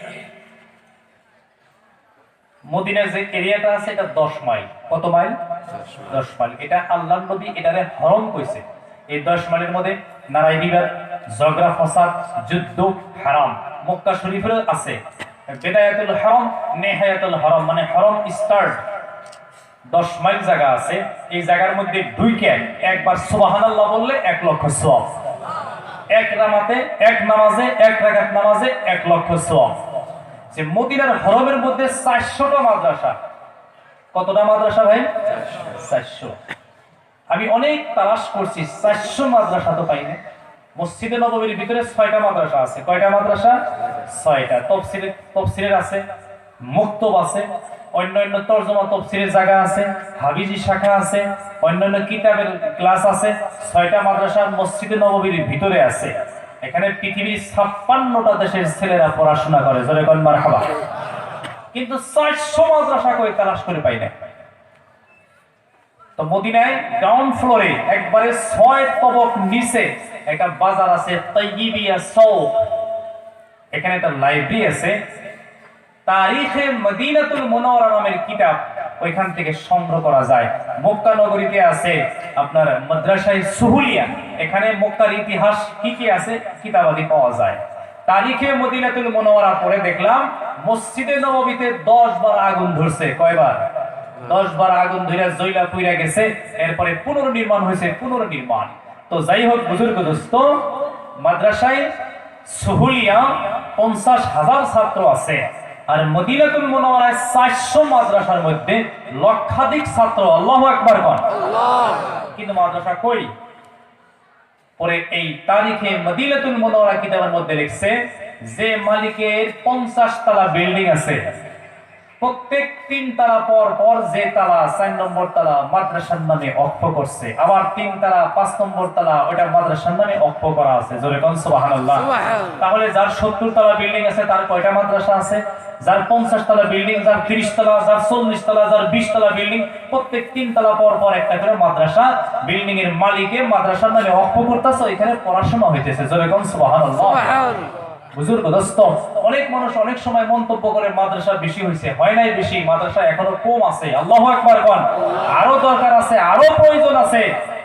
মদিনার যে এরিয়াটা আছে এটা 10 মাইল। কত মাইল? 10 মাইল। এটা আল্লাহর নবী এটারে হরম কইছে। এই 10 মাইলের মধ্যে নারাই বিবাদ, ঝগড়া ফাসাদ, যুদ্ধ হারাম। মক্কা শরীফের আছে বিদায়াতুল হারাম, নিহায়াতুল হারাম, মানে হারাম স্টার্ট 10 মাইল জায়গা আছে। এই জায়গার মধ্যে ঢুইকে একবার সুবহানাল্লাহ বললে 1 লক্ষ সওয়াব। এক নামাজে, এক রাকাত নামাজে 1 লক্ষ সওয়াব। যে মদিনার হরমের মধ্যে 400টা মাদ্রাসা। কতটা মাদ্রাসা ভাই? 400। আমি অনেক তালাশ করছি, 400 মাদ্রাসা তো পাইনি। মসজিদে নববীর ভিতরে 6টা মাদ্রাসা আছে। কয়টা মাদ্রাসা? 6টা। তফসিরের আছে, মুক্তব আছে, অন্যান্য তরজমা তফসিরের জায়গা আছে, হাফিজি শাখা আছে, অন্যান্য কিতাবের ক্লাস আছে। 6টা মাদ্রাসা মসজিদে নববীর ভিতরে আছে। এখানে পৃথিবীর 56টা দেশের ছেলেরা পড়াশোনা করে। জোরে কোন মারহাবা। কিন্তু 400 মাদ্রাসা কই তালাশ করে পাই না। তো মদিনায় গ্রাউন্ড ফ্লোরে একবারে 6 তবক নিচে একটা বাজার আছে, তাইয়িবিয়া সৌক। এখানে একটা লাইব্রেরি আছে, তারিখে মদিনাতুল মুনাওয়ারা নামের কিতাব ওইখান থেকে সংগ্রহ করা যায়। মক্কা নগরীতে আছে আপনার মাদ্রাসায়ে সুহুলিয়া, এখানে মক্কার ইতিহাস কি কি আছে কিতাবাদি পাওয়া যায়। তারিখে মদিনাতুল মুনাওয়ারা পড়ে দেখলাম মসজিদে নববীতে 10 বার আগুন ধরছে। কয়বার? 10 বার আগুন ধরে জয়লা পুইরা গেছে। এরপরে পুনর্নির্মাণ হয়েছে, পুনর্নির্মাণ। তো যাই হোক বুজুর্গ দোস্ত, মাদ্রাসায় সুহুলিয়া 50,000 ছাত্র আছে, আর মদিনাতুল মুনাওয়ারায় 400 মাদ্রাসার মধ্যে লক্ষাধিক ছাত্র। আল্লাহু আকবার কোন। কিন্তু মাদ্রাসা কই? পরে এই তারিখে মদিনাতুল মুনাওয়ারা কিতাবের মধ্যে লিখছে যে মালিকের 50 তলা বিল্ডিং আছে, প্রত্যেক 3 তলা পর পর যে তলা 4 নম্বর তলা মাদ্রাসার নামে অক্ষ করছে, আবার 3 তলা 5 নম্বর তলা ওটা মাদ্রাসার নামে অক্ষ করা আছে। জোরে কোন সুবহানাল্লাহ। তাহলে যার 70 তলা বিল্ডিং আছে তার কয়টা মাদ্রাসা আছে? যার 50 তলা বিল্ডিং, যার 30 তলা, যার 40 তলা, যার 20 তলা বিল্ডিং, প্রত্যেক 3 তলা পর পর একটা করে মাদ্রাসা। বিল্ডিং এর মালিকে মাদ্রাসার নামে অক্ষ করতেছে, এখানে পড়াশোনা হইতেছে। জোরে কোন সুবহানাল্লাহ। বুজুর্গ দোস্ত, অনেক মানুষ অনেক সময় মন্তব্য করে মাদ্রাসা বেশি হয়েছে, হয় নাই বেশি, মাদ্রাসা এখনো কম আছে। আল্লাহু আকবার কোন। আরো দরকার আছে, আরো প্রয়োজন আছে।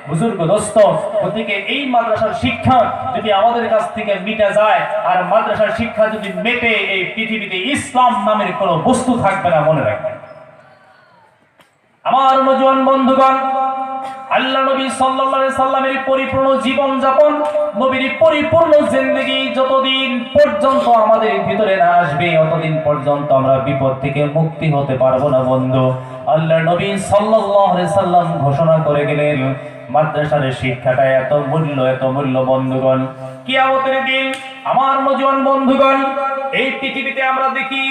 বুজুর্গ দোস্ত, গতিকে এই মাদ্রাসার শিক্ষা যদি আমাদের কাছ থেকে মিটা যায়, আর মাদ্রাসার শিক্ষা যদি মেটে, এই পৃথিবীতে ইসলাম নামের কোনো বস্তু থাকবে না, মনে রাখবেন। আমার নওজোয়ান বন্ধুগণ, আল্লাহ নবী সাল্লাল্লাহু আলাইহি সাল্লামের পরিপূর্ণ জীবন যাপন, নবীর পরিপূর্ণ জিন্দেগি যতদিন পর্যন্ত আমাদের ভিতরে না আসবে, ততদিন পর্যন্ত আমরা বিপদ থেকে মুক্তি হতে পারবো না বন্ধু। আল্লাহ নবী সাল্লাল্লাহু আলাইহি সাল্লাম ঘোষণা করে গেলেন মাদ্রাসার শিক্ষাটা এত মূল্য, এত মূল্য বন্ধুগণ। কিয়ামতের দিন আমার নওজোয়ান বন্ধুগণ, এই পৃথিবীতে আমরা দেখি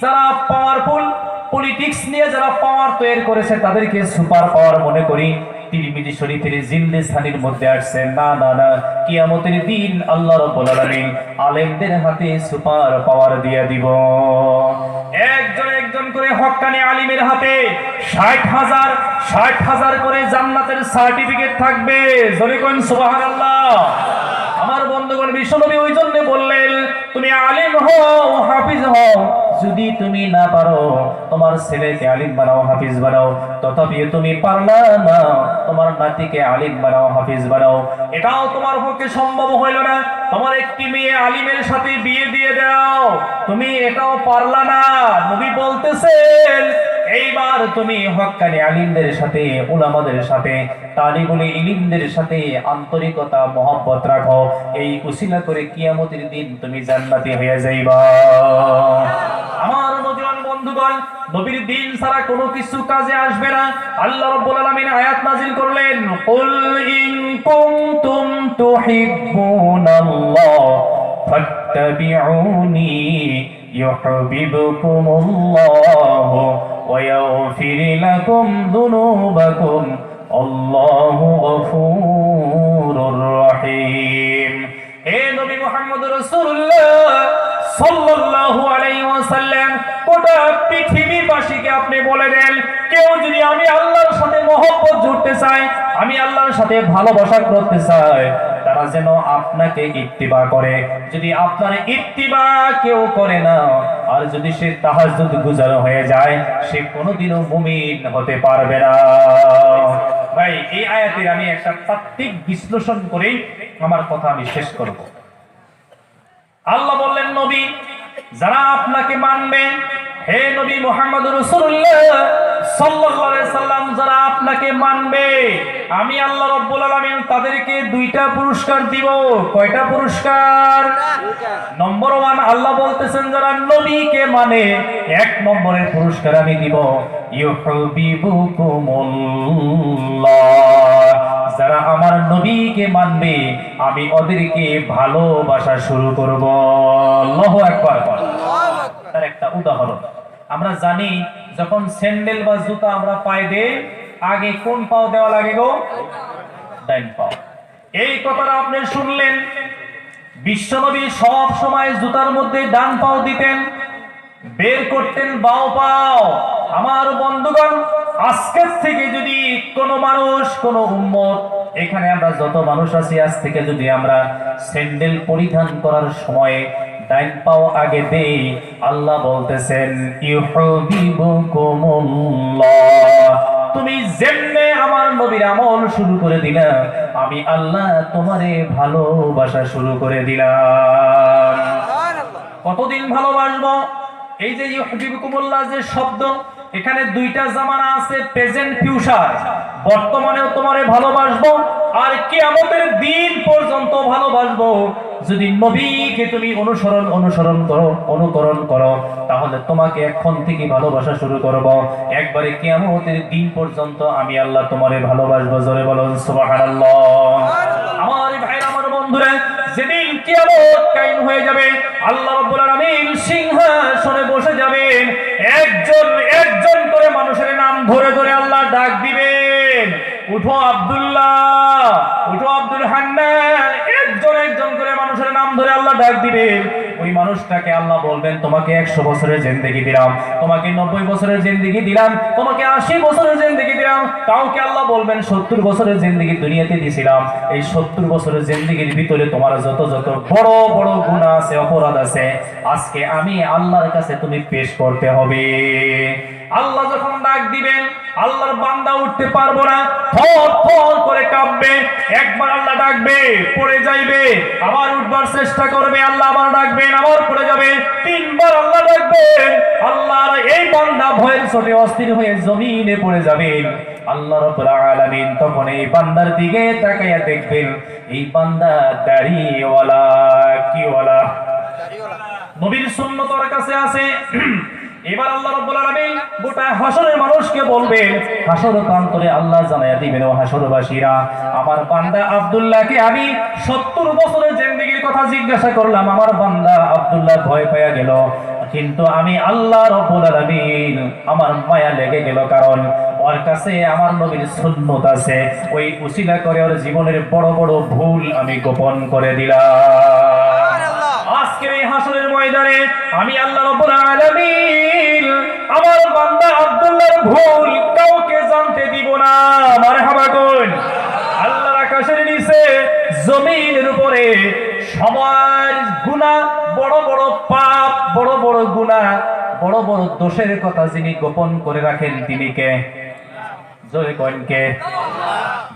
যারা পাওয়ারফুল, পলিটিক্স নিয়ে যারা পাওয়ার তৈরি করেছে তাদেরকে সুপার পাওয়ার মনে করি। তিরমিজি শরীফের জিলদে সানির মধ্যে আসছে, না না না, কিয়ামতের দিন আল্লাহ রাব্বুল আলামিন আলেমদের হাতে সুপার পাওয়ার দিয়ে দিব। একজন একজন করে হক্কানি আলিমের হাতে 60,000 করে জান্নাতের সার্টিফিকেট থাকবে। জোরে কোন সুবহানাল্লাহ। আমার বন্ধুগণ, বিশ্বনবী ওই জন্য বললেন, তুমি আলিম হও, হাফিজ হও, যদি তুমি না পারো তোমার ছেলেকে আলিম বানাও, হাফিজ বানাও, তথাপি তুমি পারলা না তোমার নাতিকে আলিম বানাও, হাফিজ বানাও, এটাও তোমার পক্ষে সম্ভব হইল না, তোমার একটি মেয়ে আলিমের সাথে বিয়ে দিয়ে দাও, তুমি এটাও পারলা না। নবী বলতেছেন, এইবার তুমি হক্কানি আলিমদের সাথে, উলামাদের সাথে, তালিবুল ইলমদের সাথে আন্তরিকতা মহব্বত রাখো, এই উসিলা করে কিয়ামতের দিন তুমি জান্নাতি হয়ে যাইবা। আমার নওজোয়ান বন্ধুগণ, নবীর দিন ছাড়া কোনো কিছু কাজে আসবে না। আল্লাহ রাব্বুল আলামিন আয়াত নাযিল করলেন, কুল ইন কুনতুম তুহিব্বুনাল্লাহ ফাত্তাবিউনি ইউহিব্বুকুমুল্লাহ ওয়া ইয়াগফির লাকুম যুনুবাকুম আল্লাহু গফুরুর রহিম। হে নবী মুহাম্মদ রাসূলুল্লাহ সাল্লাল্লাহু আলাইহি ওয়াসাল্লাম, গোটা পৃথিবীবাসীকে আপনি বলে দেন, কেউ যদি আমি আল্লাহর সাথে মহব্বত জুড়তে চায়, আমি আল্লাহর সাথে ভালোবাসা করতে চাই, তারা যেন আপনাকে ইত্তিবা করে। যদি আপনার ইত্তিবা কেউ করে না, আর যদি সে তাহাজ্জুদ গুজার হয়ে যায়, সে কোনোদিনও মুমিন হতে পারবে না। ভাই, এই আয়াতের আমি একটা তাত্ত্বিক বিশ্লেষণ করেই আমার কথা আমি শেষ করব। আল্লাহ বললেন, নবী যারা আপনাকে মানবে, হে নবী মুহাম্মদ রাসূলুল্লাহ সাল্লাল্লাহু আলাইহি সাল্লাম, যারা আপনাকে মানবে, আমি আল্লাহ রাব্বুল আলামিন তাদেরকে দুইটা পুরস্কার দিব। কয়টা পুরস্কার? নম্বর 1, আল্লাহ বলতেছেন যারা নবীকে মানে, 1 নম্বরের পুরস্কার আমি দিব, ইউহিব্বুকুমুল্লাহ। যারা আমার নবীকে মানবে, আমি ওদেরকে ভালোবাসা শুরু করব। আল্লাহু আকবার। তার একটা উদাহরণ আমরা জানি, যখন স্যান্ডেল বা জুতা আমরা পায়ে দেই, আগে কোন পাও দেওয়া লাগে গো? ডাইন পাও। এই কথাটা আপনি শুনলেন, বিশ্বনবী সব সময় জুতার মধ্যে ডান পাও দিতেন, বের করতেন বাও পাও। আমার বন্ধুগণ, আজকের থেকে যদি কোনো মানুষ, কোনো উম্মত, এখানে আমরা যত মানুষ আছি, আজ থেকে যদি আমরা স্যান্ডেল পরিধান করার সময় ডাইন পাও আগে দেই, আল্লাহ বলতেছেন, ইউহিব্বুকুমুল্লাহ। তুমি যেমনে আমার নবীর আমল শুরু করে দিলা, আমি আল্লাহ তোমারে ভালোবাসা শুরু করে দিলাম। কতদিন ভালোবাসবো? এই যে ইউহিব্বুকুমুল্লাহ যে শব্দ, এখানে দুইটা জামানা আছে, প্রেজেন্ট ফিউচার। বর্তমানেও তোমারে ভালোবাসবো, আর কিয়ামতের দিন পর্যন্ত ভালোবাসবো। যদি নবীকে তুমি অনুকরণ করো, তাহলে তোমাকে এখন থেকে ভালোবাসা শুরু করব। একবারে কিয়ামতের দিন পর্যন্ত আমি আল্লাহ তোমারে ভালোবাসবো। জোরে বলুন সুবহানাল্লাহ। আমার ভাইরা, আমার বন্ধুরা, যেদিন কিয়ামত কায়েম হয়ে যাবে, আল্লাহ রাব্বুল আলামিন সিংহাসনে বসে যাবেন, একজন একজন করে মানুষের নাম ধরে ধরে আল্লাহ ডাক দিবেন, উঠো আব্দুল্লাহ, উঠো আব্দুল হান্নান, একজন একজন করে মানুষের নাম ধরে আল্লাহ ডাক দিবেন। ওই মানুষটাকে আল্লাহ বলবেন, তোমাকে 100 বছরের জিন্দেগি দিলাম, তোমাকে 90 বছরের জিন্দেগি দিলাম, তোমাকে 80 বছরের জিন্দেগি দিলাম। কাউকে আল্লাহ বলবেন 70 বছরের জিন্দেগি দুনিয়াতে দিয়েছিলাম, এই 70 বছরের জিন্দেগির ভিতরে তোমার যত যত বড় বড় গুনাহ আছে, অপরাধ আছে, আজকে আমি আল্লাহর কাছে তুমি পেশ করতে হবে। আল্লাহ যখন ডাক দিবেন, আল্লাহর বান্দা উঠতে পারবো না, থর থর করে কাঁপবে। একবার আল্লাহ ডাকবে, পড়ে যাইবে, আবার উঠবার চেষ্টা করবে, আল্লাহ আবার ডাকবেন, আবার পড়ে যাবে। 3 বার আল্লাহ ডাকবেন, আল্লাহর এই বান্দা ভয়ের চোটে অস্থির হয়ে জমিনে পড়ে যাবেন। আল্লাহ রাব্বুল আলামিন তখন এই বান্দার দিকে তাকাইয়া দেখবেন, এই বান্দা দাড়িওয়ালা। কি ওয়ালা? নবীর সুন্নাত ওর কাছে আছে, এবার আল্লাহ রাব্বুল আলামিন গোটা হাসরের মানুষকে বলবেন, হাসর প্রান্তরে আল্লাহ জানায়া দিবেন, ও হাসরবাসীরা, আমার বান্দা আব্দুল্লাহকে আমি 70 বছরের জিন্দেগির কথা জিজ্ঞাসা করলাম, আমার বান্দা আব্দুল্লাহ ভয় পেয়ে গেল, কিন্তু আমি আল্লাহ রাব্বুল আলামিন আমার মায়া লেগে গেল, কারণ ওর কাছে আমার নবীর সুন্নাত আছে, ওই উসিলা করে ওর জীবনের বড় বড় ভুল আমি গোপন করে দিলাম। আজকের এই হাসরের ময়দানে আমি আল্লাহ রাব্বুল আলামিন আমার বান্দা আব্দুল্লাহর ভুল কাউকে জানতে দিব না। মারহাবা কোন আল্লাহর আকাশের নিচে জমিনের উপরে সবার গুনাহ, বড় বড় পাপ, বড় বড় গুনাহ, বড় বড় দোষের কথা যিনি গোপন করে রাখেন তিনি কে? জয় কইনকে।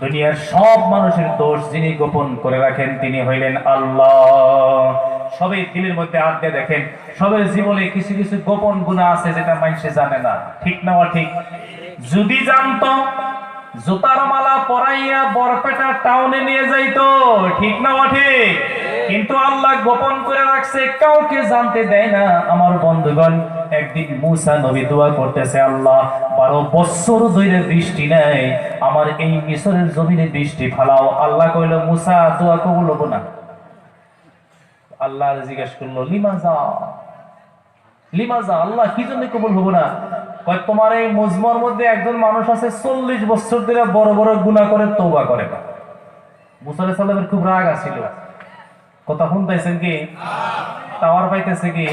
দুনিয়ার সব মানুষের দোষ যিনি গোপন করে রাখেন তিনি হইলেন আল্লাহ। সবাই দিলের মধ্যে হাত দিয়ে দেখেন, সবার জীবনে কিছু কিছু গোপন গুনাহ আছে যেটা মানুষে জানে না, ঠিক না ঠিক? যদি জানতো জুতার মালা পরাইয়া বরপেটা টাউনে নিয়ে যাইতো, ঠিক না ঠিক? কিন্তু আল্লাহ গোপন করে রাখছে, কাউকে জানতে দেয় না। আমার বন্ধুগণ, একদিন মুসা নবী দোয়া করতেছে, আল্লাহ 12 বছর ধরে বৃষ্টি নাই, আমার এই মিশরের জমিনে বৃষ্টি ফালাও। আল্লাহ কইল, মুসা দোয়া কবুল হবো না। আল্লাহ জিজ্ঞেস করলো, লিমাজা, আল্লাহ কি জন্য কবুল হবো না? কয়, তোমার এই মজমার মধ্যে একজন মানুষ আছে 40 বছর ধরে বড় বড় গুনাহ করে তওবা করে না। মুসা আলাইহিস সালামের খুব রাগ আসছিল, কথা শুনতেছেন কি? টাওয়ার পাইতেছে কি?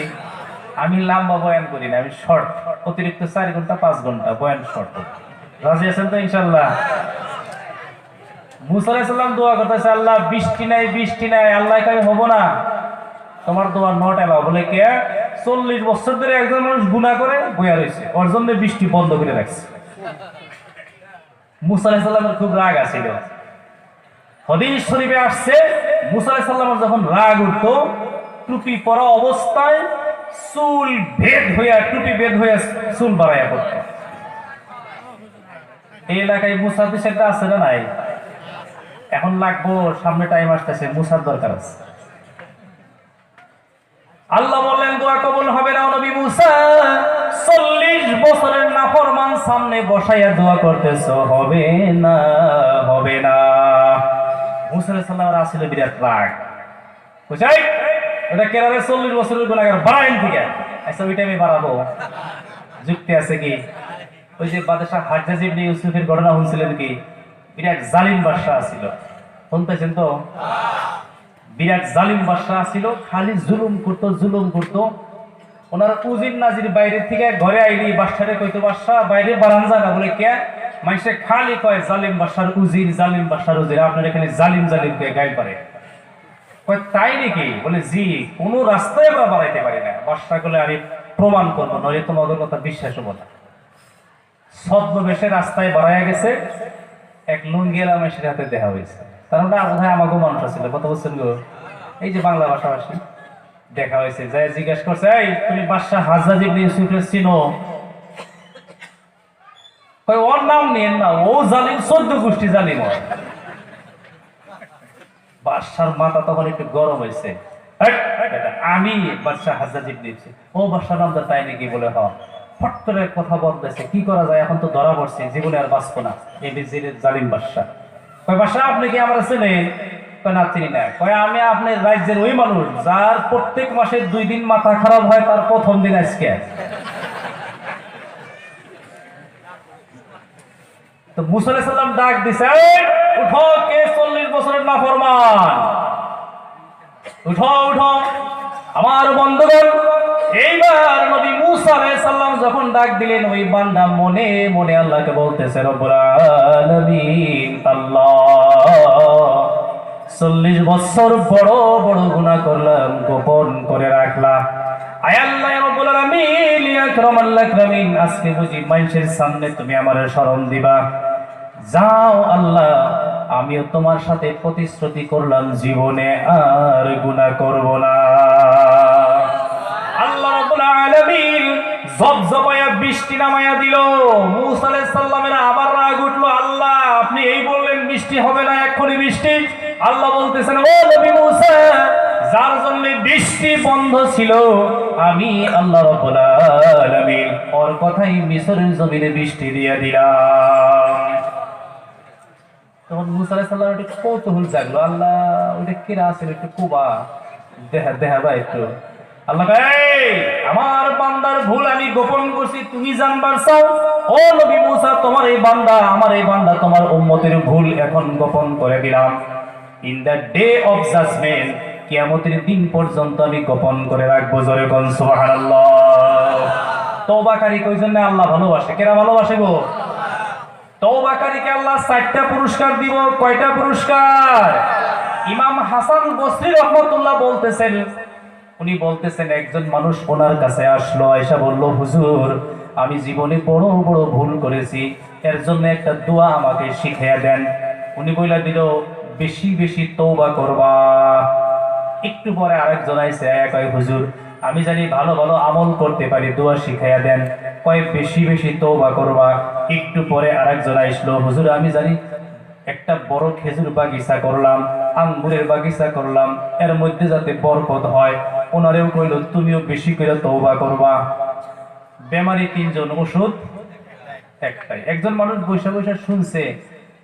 আমি লম্বা বয়ান করি না, আমি শর্ট, অতিরিক্ত 4 ঘন্টা 5 ঘন্টা বয়ান শর্ট। রাজি আছেন তো ইনশাআল্লাহ? মুসা আলাইহিস সালাম দোয়া করতেছে, আল্লাহ বৃষ্টি নাই, বৃষ্টি নাই। আল্লাহ কয়, হবো না, তোমার দোয়া নট এলাও। বলে কে? 40 বছর ধরে একজন মানুষ গুনাহ করে বইয়া রয়েছে, ওর জন্য বৃষ্টি বন্ধ করে রাখছে। মুসা আলাইহিস সালামের খুব রাগ আছিল। হাদিস শরীফে আসছে, মুসা আলাইহিস সালামের যখন রাগ উঠতো, টুপি পরা অবস্থায় চুল ভেদ হইয়া, টুপি ভেদ হইয়া চুল বাড়াইয়া পড়তো। এই এলাকায় মুসা বিষয়টা আছে না নাই? এখন লাগবো, সামনে টাইম আসতেছে, মুসার দরকার আছে। আল্লাহ বললেন দোয়া কবুল হবে না। নবী মুসা 40 বছরের নাফরমান সামনে বসাইয়া দোয়া করতেছো, হবে না, হবে না। মুসা আলাইহিস সালামের আসলে বিরাট রাগ। বুঝাই এটা কেরালে 40 বছরের গুনাহগার বাড়াইন থেকে, আচ্ছা ওইটা আমি বাড়াবো, যুক্তি আছে কি? ওই যে বাদশাহ হাজ্জাজ ইবনে ইউসুফের ঘটনা শুনছিলেন কি? বিরাট জালিম বাদশাহ ছিল, শুনতেছেন তো? বিরাট জালিম বাদশাহ ছিল, খালি জুলুম করতো, জুলুম করতো। ওনার উজির নাজির বাইরে থেকে ঘরে আইলি বাদশারে কইতো, বাদশাহ বাইরে বারান জায়গা। বলে কে? মানুষে খালি কয় জালিম বাদশার উজির, জালিম বাদশার উজির, আপনার এখানে জালিম জালিম কে গায়ে পারে। কয় তাই নাকি? বলে জি, কোনো রাস্তায় আমরা বাড়াইতে পারি না। বাদশাহ বলে, আমি প্রমাণ করবো, নইলে তোমাদের কথা বিশ্বাস হবো না। ছদ্মবেশে রাস্তায় বাড়াইয়া গেছে, এক লুঙ্গিয়ালা মেশির হাতে দেখা হয়েছে। তার মানে বোধহয় আমাকেও মানুষ আছিল, কত বলছেন গো, এই যে বাংলা ভাষাভাষী, দেখা হয়েছে। যাই জিজ্ঞেস করছে, এই তুমি বাদশাহ হাজ্জাজ ইবনে ইউসুফকে চিনো? কই ওর নাম নিয়েন না, ও জালিম, 14 গোষ্ঠী জালিম। বাদশার মাথা তখন একটু গরম হয়েছে, আমি বাদশাহ হাজ্জাজ ইবনে ইউসুফ। ও বাদশার নাম তাই নাকি? বলে হ্যাঁ। ফট করে কথা বলতেছে, কি করা যায়, এখন তো ধরা পড়ছে, জীবনে আর বাঁচবো না, এই জালিম বাদশাহ। কয় বাদশাহ আপনি কি আমার চেনেন? কয় না, চিনি না। কয় আমি আপনার রাজ্যের ওই মানুষ যার প্রত্যেক মাসে 2 দিন মাথা খারাপ হয়, তার প্রথম দিন আজকে। তো মুসা আলাইহিস সালাম ডাক দিছে, উঠো, কে 40 বছরের নাফরমান, উঠো উঠো। আমার বন্ধুগণ, এইবার নবী মুসা আলাইহিস সালাম যখন ডাক দিলেন, ওই বান্দা মনে মনে আল্লাহকে বলতেছে, রব্বুল আলামিন, আল্লাহ 40 বছর বড় বড় গুনাহ করলাম, গোপন করে রাখলাম। আয় আল্লাহ রব্বুল আলামিন, আকরামাল আকরামিন, আজকে বুঝি মানুষের সামনে তুমি আমারে শরম দিবা। যাও আল্লাহ, আমিও তোমার সাথে প্রতিশ্রুতি করলাম, জীবনে আর গুনাহ করব না। আল্লাহ রাব্বুল আলামিন জবজবায়া বৃষ্টি নামায়া দিল। মুসা আলাইহিস সালামের আবার রাগ উঠলো, আল্লাহ আপনি এই বললেন বৃষ্টি হবে না, এক্ষুনি বৃষ্টি। আল্লাহ বলতেছেন, ও নবী মুসা, যার জন্য বৃষ্টি বন্ধ ছিল, আমি আল্লাহ রাব্বুল আলামিন ওর কথাই মিশরের জমিনে বৃষ্টি দিয়ে দিলাম। তখন মুসা আলাইহিস সালাম একটু কৌতূহল জাগলো, আল্লাহ ওইটা কিরা আছে একটু কুবা দেখা ভাই একটু। আল্লাহ এই আমার বান্দার ভুল আমি গোপন করছি, তুমি জানবার চাও? ও নবী মুসা, তোমার এই বান্দা আমার এই বান্দা তোমার উম্মতের ভুল এখন গোপন করে দিলাম। In the day of judgement, কিয়ামতের দিন পর্যন্ত আমি গোপন করে রাখবো। জোরে কোন সুবহানাল্লাহ। তওবাকারী কয়জনে আল্লাহ ভালোবাসে? কেরা ভালোবাসে গো? তওবাকারীকে আল্লাহ 4টা পুরস্কার দিব। কয়টা পুরস্কার? ইমাম হাসান বসরি রহমাতুল্লাহ বলতেছেন, উনি বলতেছেন একজন মানুষ ওনার কাছে আসলো, আয়েশা বলল, হুজুর আমি জীবনে বড় বড় ভুল করেছি, এর জন্য একটা দোয়া আমাকে শিখিয়ে দেন। উনি বইলা দিল, বেশি বেশি তওবা করবা। একটু পরে আরেকজন আইছে, কয় হুজুর আমি জানি ভালো ভালো আমল করতে পারি, দোয়া শিখাইয়া দেন। কয় বেশি বেশি তওবা করবা। একটু পরে আরেকজন আইসলো, হুজুর আমি জানি একটা বড় খেজুর বাগিচা করলাম, আঙ্গুরের বাগিচা করলাম, এর মধ্যে যাতে বরকত হয়। ওনারেও কইল তুমিও বেশি করে তওবা করবা। বেমারি 3জন, ওষুধ একটাই। একজন মানুষ বসে বসে শুনছে,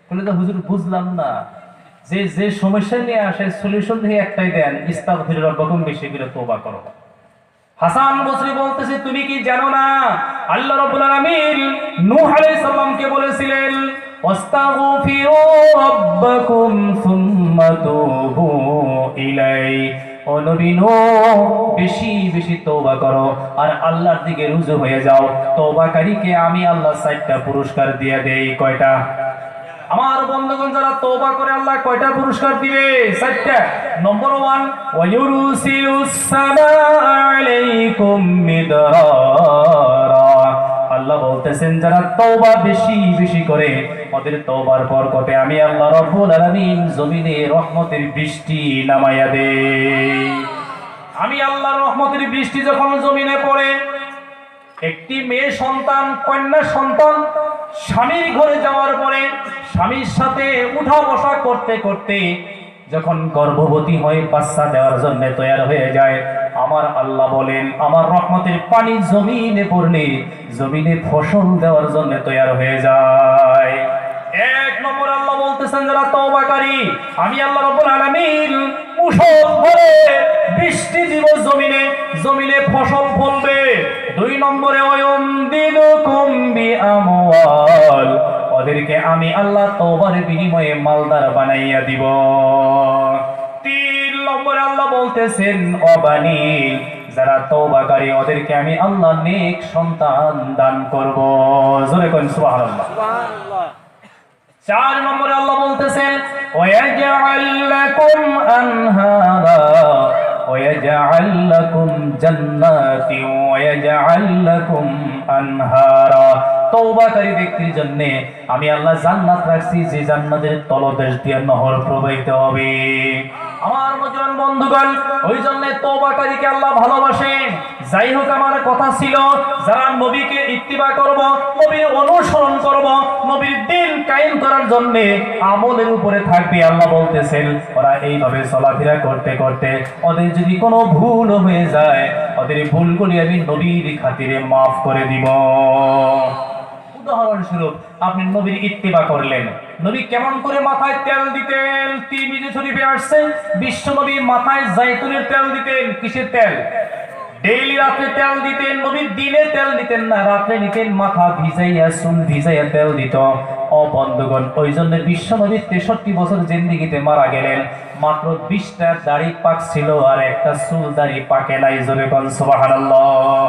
বলে তো হুজুর বুঝলাম না, যে যে সমস্যা নিয়ে আসে সলিউশন দিয়ে একটাই দেন, ইস্তাগফির রাব্বাকুম, বেশি করে তওবা করো। হাসান বসরি বলতেছে, তুমি কি জানো না আল্লাহ রাব্বুল আলামিন নূহ আলাইহিস সালামকে বলেছিলেন, ওয়াস্তাগফিরু রাব্বাকুম সুম্মা তুবু ইলাইহি। ও নবী নূহ, বেশি বেশি তওবা করো আর আল্লাহর দিকে রুজু হয়ে যাও। তওবাকারীকে আমি আল্লাহ 4টা পুরস্কার দিয়ে দেই। কয়টা? আমার বন্ধুগণ, যারা তওবা করে আল্লাহ কয়টা পুরস্কার দিবে? 4টা। নম্বর 1, ওয়ায়ুরসিলুস সামাআ আলাইকুম মিদরারা। আল্লাহ বলতেছেন যারা তওবা বেশি বেশি করে, ওদের তওবার বরকতে আমি আল্লাহ রাব্বুল আলামিন জমিনে রহমতের বৃষ্টি নামাইয়া দেই। আমি আল্লাহর রহমতের বৃষ্টি যখন জমিনে পড়ে, একটি মেয়ে সন্তান, কন্যা সন্তান স্বামীর ঘরে যাওয়ার পরে স্বামীর সাথে উঠা বসা করতে করতে যখন গর্ভবতী হয়ে বাচ্চা দেওয়ার জন্য তৈরি হয়ে যায়, আমার আল্লাহ বলেন আমার রহমতের পানি জমিনে পড়লে জমিনে ফসল দেওয়ার জন্য তৈরি হয়ে যায়। 1 নম্বর আল্লাহ বলতেছেন যারা তওবাকারী, আমি আল্লাহ রাব্বুল আলামিন মুষলধারে বৃষ্টি দিব জমিনে, জমিনে ফসল ফলবে। 2 নম্বরে ওয়ায়ুমদিদুকুম বিআমওয়াল, ওদেরকে আমি আল্লাহ তওবার বিনিময়ে মালদার বানাইয়া দিব। 3 নম্বরে আল্লাহ বলতেছেন অবানি, যারা তওবাকারী ওদেরকে আমি আল্লাহ নেক সন্তান দান করব। জোরে কোন সুবহানাল্লাহ। সুবহানাল্লাহ। 4 নম্বরে আল্লাহ বলতেছেন ওয়ায়াজআল লাকুম আনহারা ওয়ায়াজআল লাকুম জান্নাতি ওয়ায়াজআল লাকুম আনহারা। তওবাকারী ব্যক্তির জন্য আমি আল্লাহ জান্নাত রাখছি, যে জান্নাতের তলদেশ দিয়ে নহর প্রবাহিত হবে। আমার মুসলমান বন্ধুগণ, ওই জন্য তওবাকারীকে আল্লাহ ভালোবাসেন। যাই হোক, আমার কথা ছিল যারা নবীকে ইত্তিবা করব, নবীর অনুসরণ করব, নবীর দ্বীন কায়েম করার জন্য আমলের উপরে থাকবে, আল্লাহ বলতেছেন ওরা এইভাবে চলাফেরা করতে করতে ওদের যদি কোনো ভুল হয়ে যায়, ওদের ভুলগুলি আমি নবীর খাতিরে মাফ করে দিব। উদাহরণস্বরূপ, আপনি নবীর ইত্তিবা করলেন, নবী কেমন করে মাথায় তেল দিতেন? তিরমিজি শরীফে আসছে বিশ্ব নবী মাথায় জাইতুনের তেল দিতেন। কিসের তেল? ডেইলি রাতে তেল দিতেন। নবী দিনে তেল দিতেন না, রাতে নিতেন, মাথা ভিজাইয়া চুল ভিজাইয়া তেল দিত। ও বন্ধুগণ, ওই জন্য বিশ্ব নবী 63 বছর জিন্দেগিতে মারা গেলেন, মাত্র 20টা দাড়ি পাক ছিল আর একটা চুল দাড়ি পাকে নাই। জোরে কোন সুবহানাল্লাহ।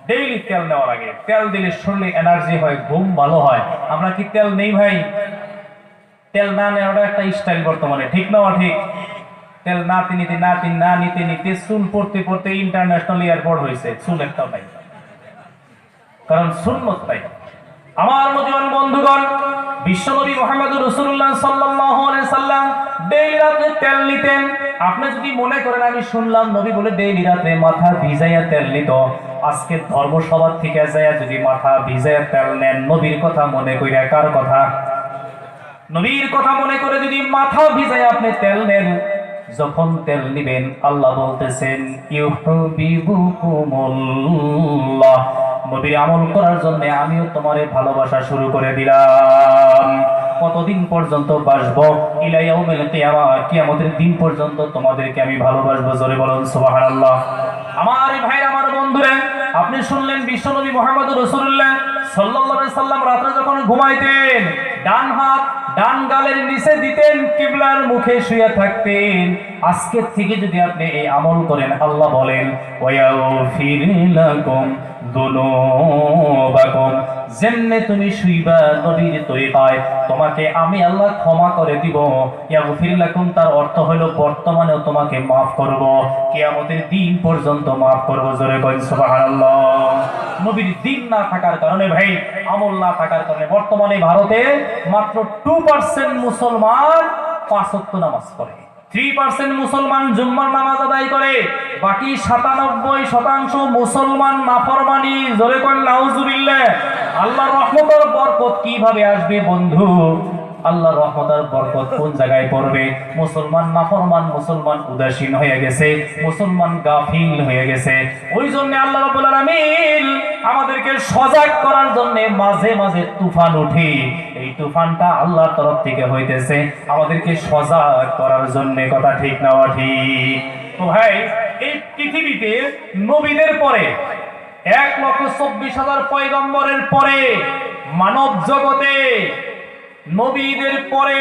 ডেইলি তেল নেওয়ার আগে, তেল দিলে শরীরে এনার্জি হয়, ঘুম ভালো হয়। আমরা কি তেল নেই ভাই? তেল না নেওয়াটা একটা স্টাইল বর্তমানে, ঠিক না? ঠিক। তেল না নিতে নিতে চুল পড়তে পড়তে ইন্টারন্যাশনাল এয়ারপোর্ট হয়েছে, চুল একটাও নাই, কারণ সুন্নত নাই। আমার মুসলমান বন্ধুগণ, বিশ্বনবী মুহাম্মদুর রাসূলুল্লাহ সাল্লাল্লাহু আলাইহি সাল্লাম ডেইলি রাতে তেল নিতেন। আপনি যদি মনে করেন আমি শুনলাম নবী বলে ডেইলি রাতে মাথা ভিজাইয়া তেল নিত, আজকে ধর্মসভা থেকে যায় যদি মাথা ভিজাইয়া তেল নেন, নবীর কথা মনে কইরা, কার কথা? নবীর কথা মনে করে যদি মাথা ভিজাইয়া আপনি তেল নেন, যখন তেল নিবেন আল্লাহ বলতেছেন ইউহিব্বুকুমুল্লাহ, নবীর আমল করার জন্য আমিও তোমারে ভালোবাসা শুরু করে দিলাম। কতদিন পর্যন্ত বাসবো? ইলা ইয়াউমিল কিয়ামা, কিয়ামতের দিন পর্যন্ত তোমাদেরকে আমি ভালোবাসবো। জোরে বলুন সুবহানাল্লাহ। আমার ভাই, আমার বন্ধুরা, আপনি শুনলেন বিশ্বনবী মুহাম্মদ রাসূলুল্লাহ সাল্লাল্লাহু আলাইহি সাল্লাম রাতে যখন ঘুমাইতেন ডান হাত ডান গালের নিচে দিতেন, কিবলার মুখে শুয়ে থাকতেন। আজকে থেকে যদি আপনি এই আমল করেন, আল্লাহ বলেন ওয়ায়াগফির লাকুম যুনুবাকুম, যেমনে তুমি শুইবা নবীর তরিকায় তোমাকে আমি আল্লাহ ক্ষমা করে দিব। ইয়াগফির লাকুম তার অর্থ হলো বর্তমানেও তোমাকে মাফ করব, কিয়ামতের দিন পর্যন্ত মাফ করব। জোরে বলেন সুবহানাল্লাহ। নবীর দিন না থাকার কারণে ভাই, আমল না থাকার কারণে বর্তমানে ভারতে মাত্র 2% মুসলমান 5 ওয়াক্ত নামাজ পড়ে, 3% মুসলমান জুম্মার নামাজ আদায় করে, বাকি 97% মুসলমান নাফরমানি। জোরে কোন নাউজুবিল্লাহ। আল্লাহর রহমতের বরকত কিভাবে আসবে বন্ধু? আল্লাহর রহমতের বরকত কোন জায়গায় পড়বে? মুসলমান নাফরমান, মুসলমান উদাসীন হয়ে গেছে, মুসলমান গাফিল হয়ে গেছে। ওই জন্য আল্লাহ রাব্বুল আলামিন আমাদেরকে সজাগ করার জন্য মাঝে মাঝে তুফান উঠে। এই তুফানটা আল্লাহর তরফ থেকে হইতেছে আমাদেরকে সজাগ করার জন্য। কথা ঠিক না ঠিক? তো ভাই, এই পৃথিবীতে নবীদের পরে 1,24,000 পয়গম্বরের পরে মানব জগতে, নবীদের পরে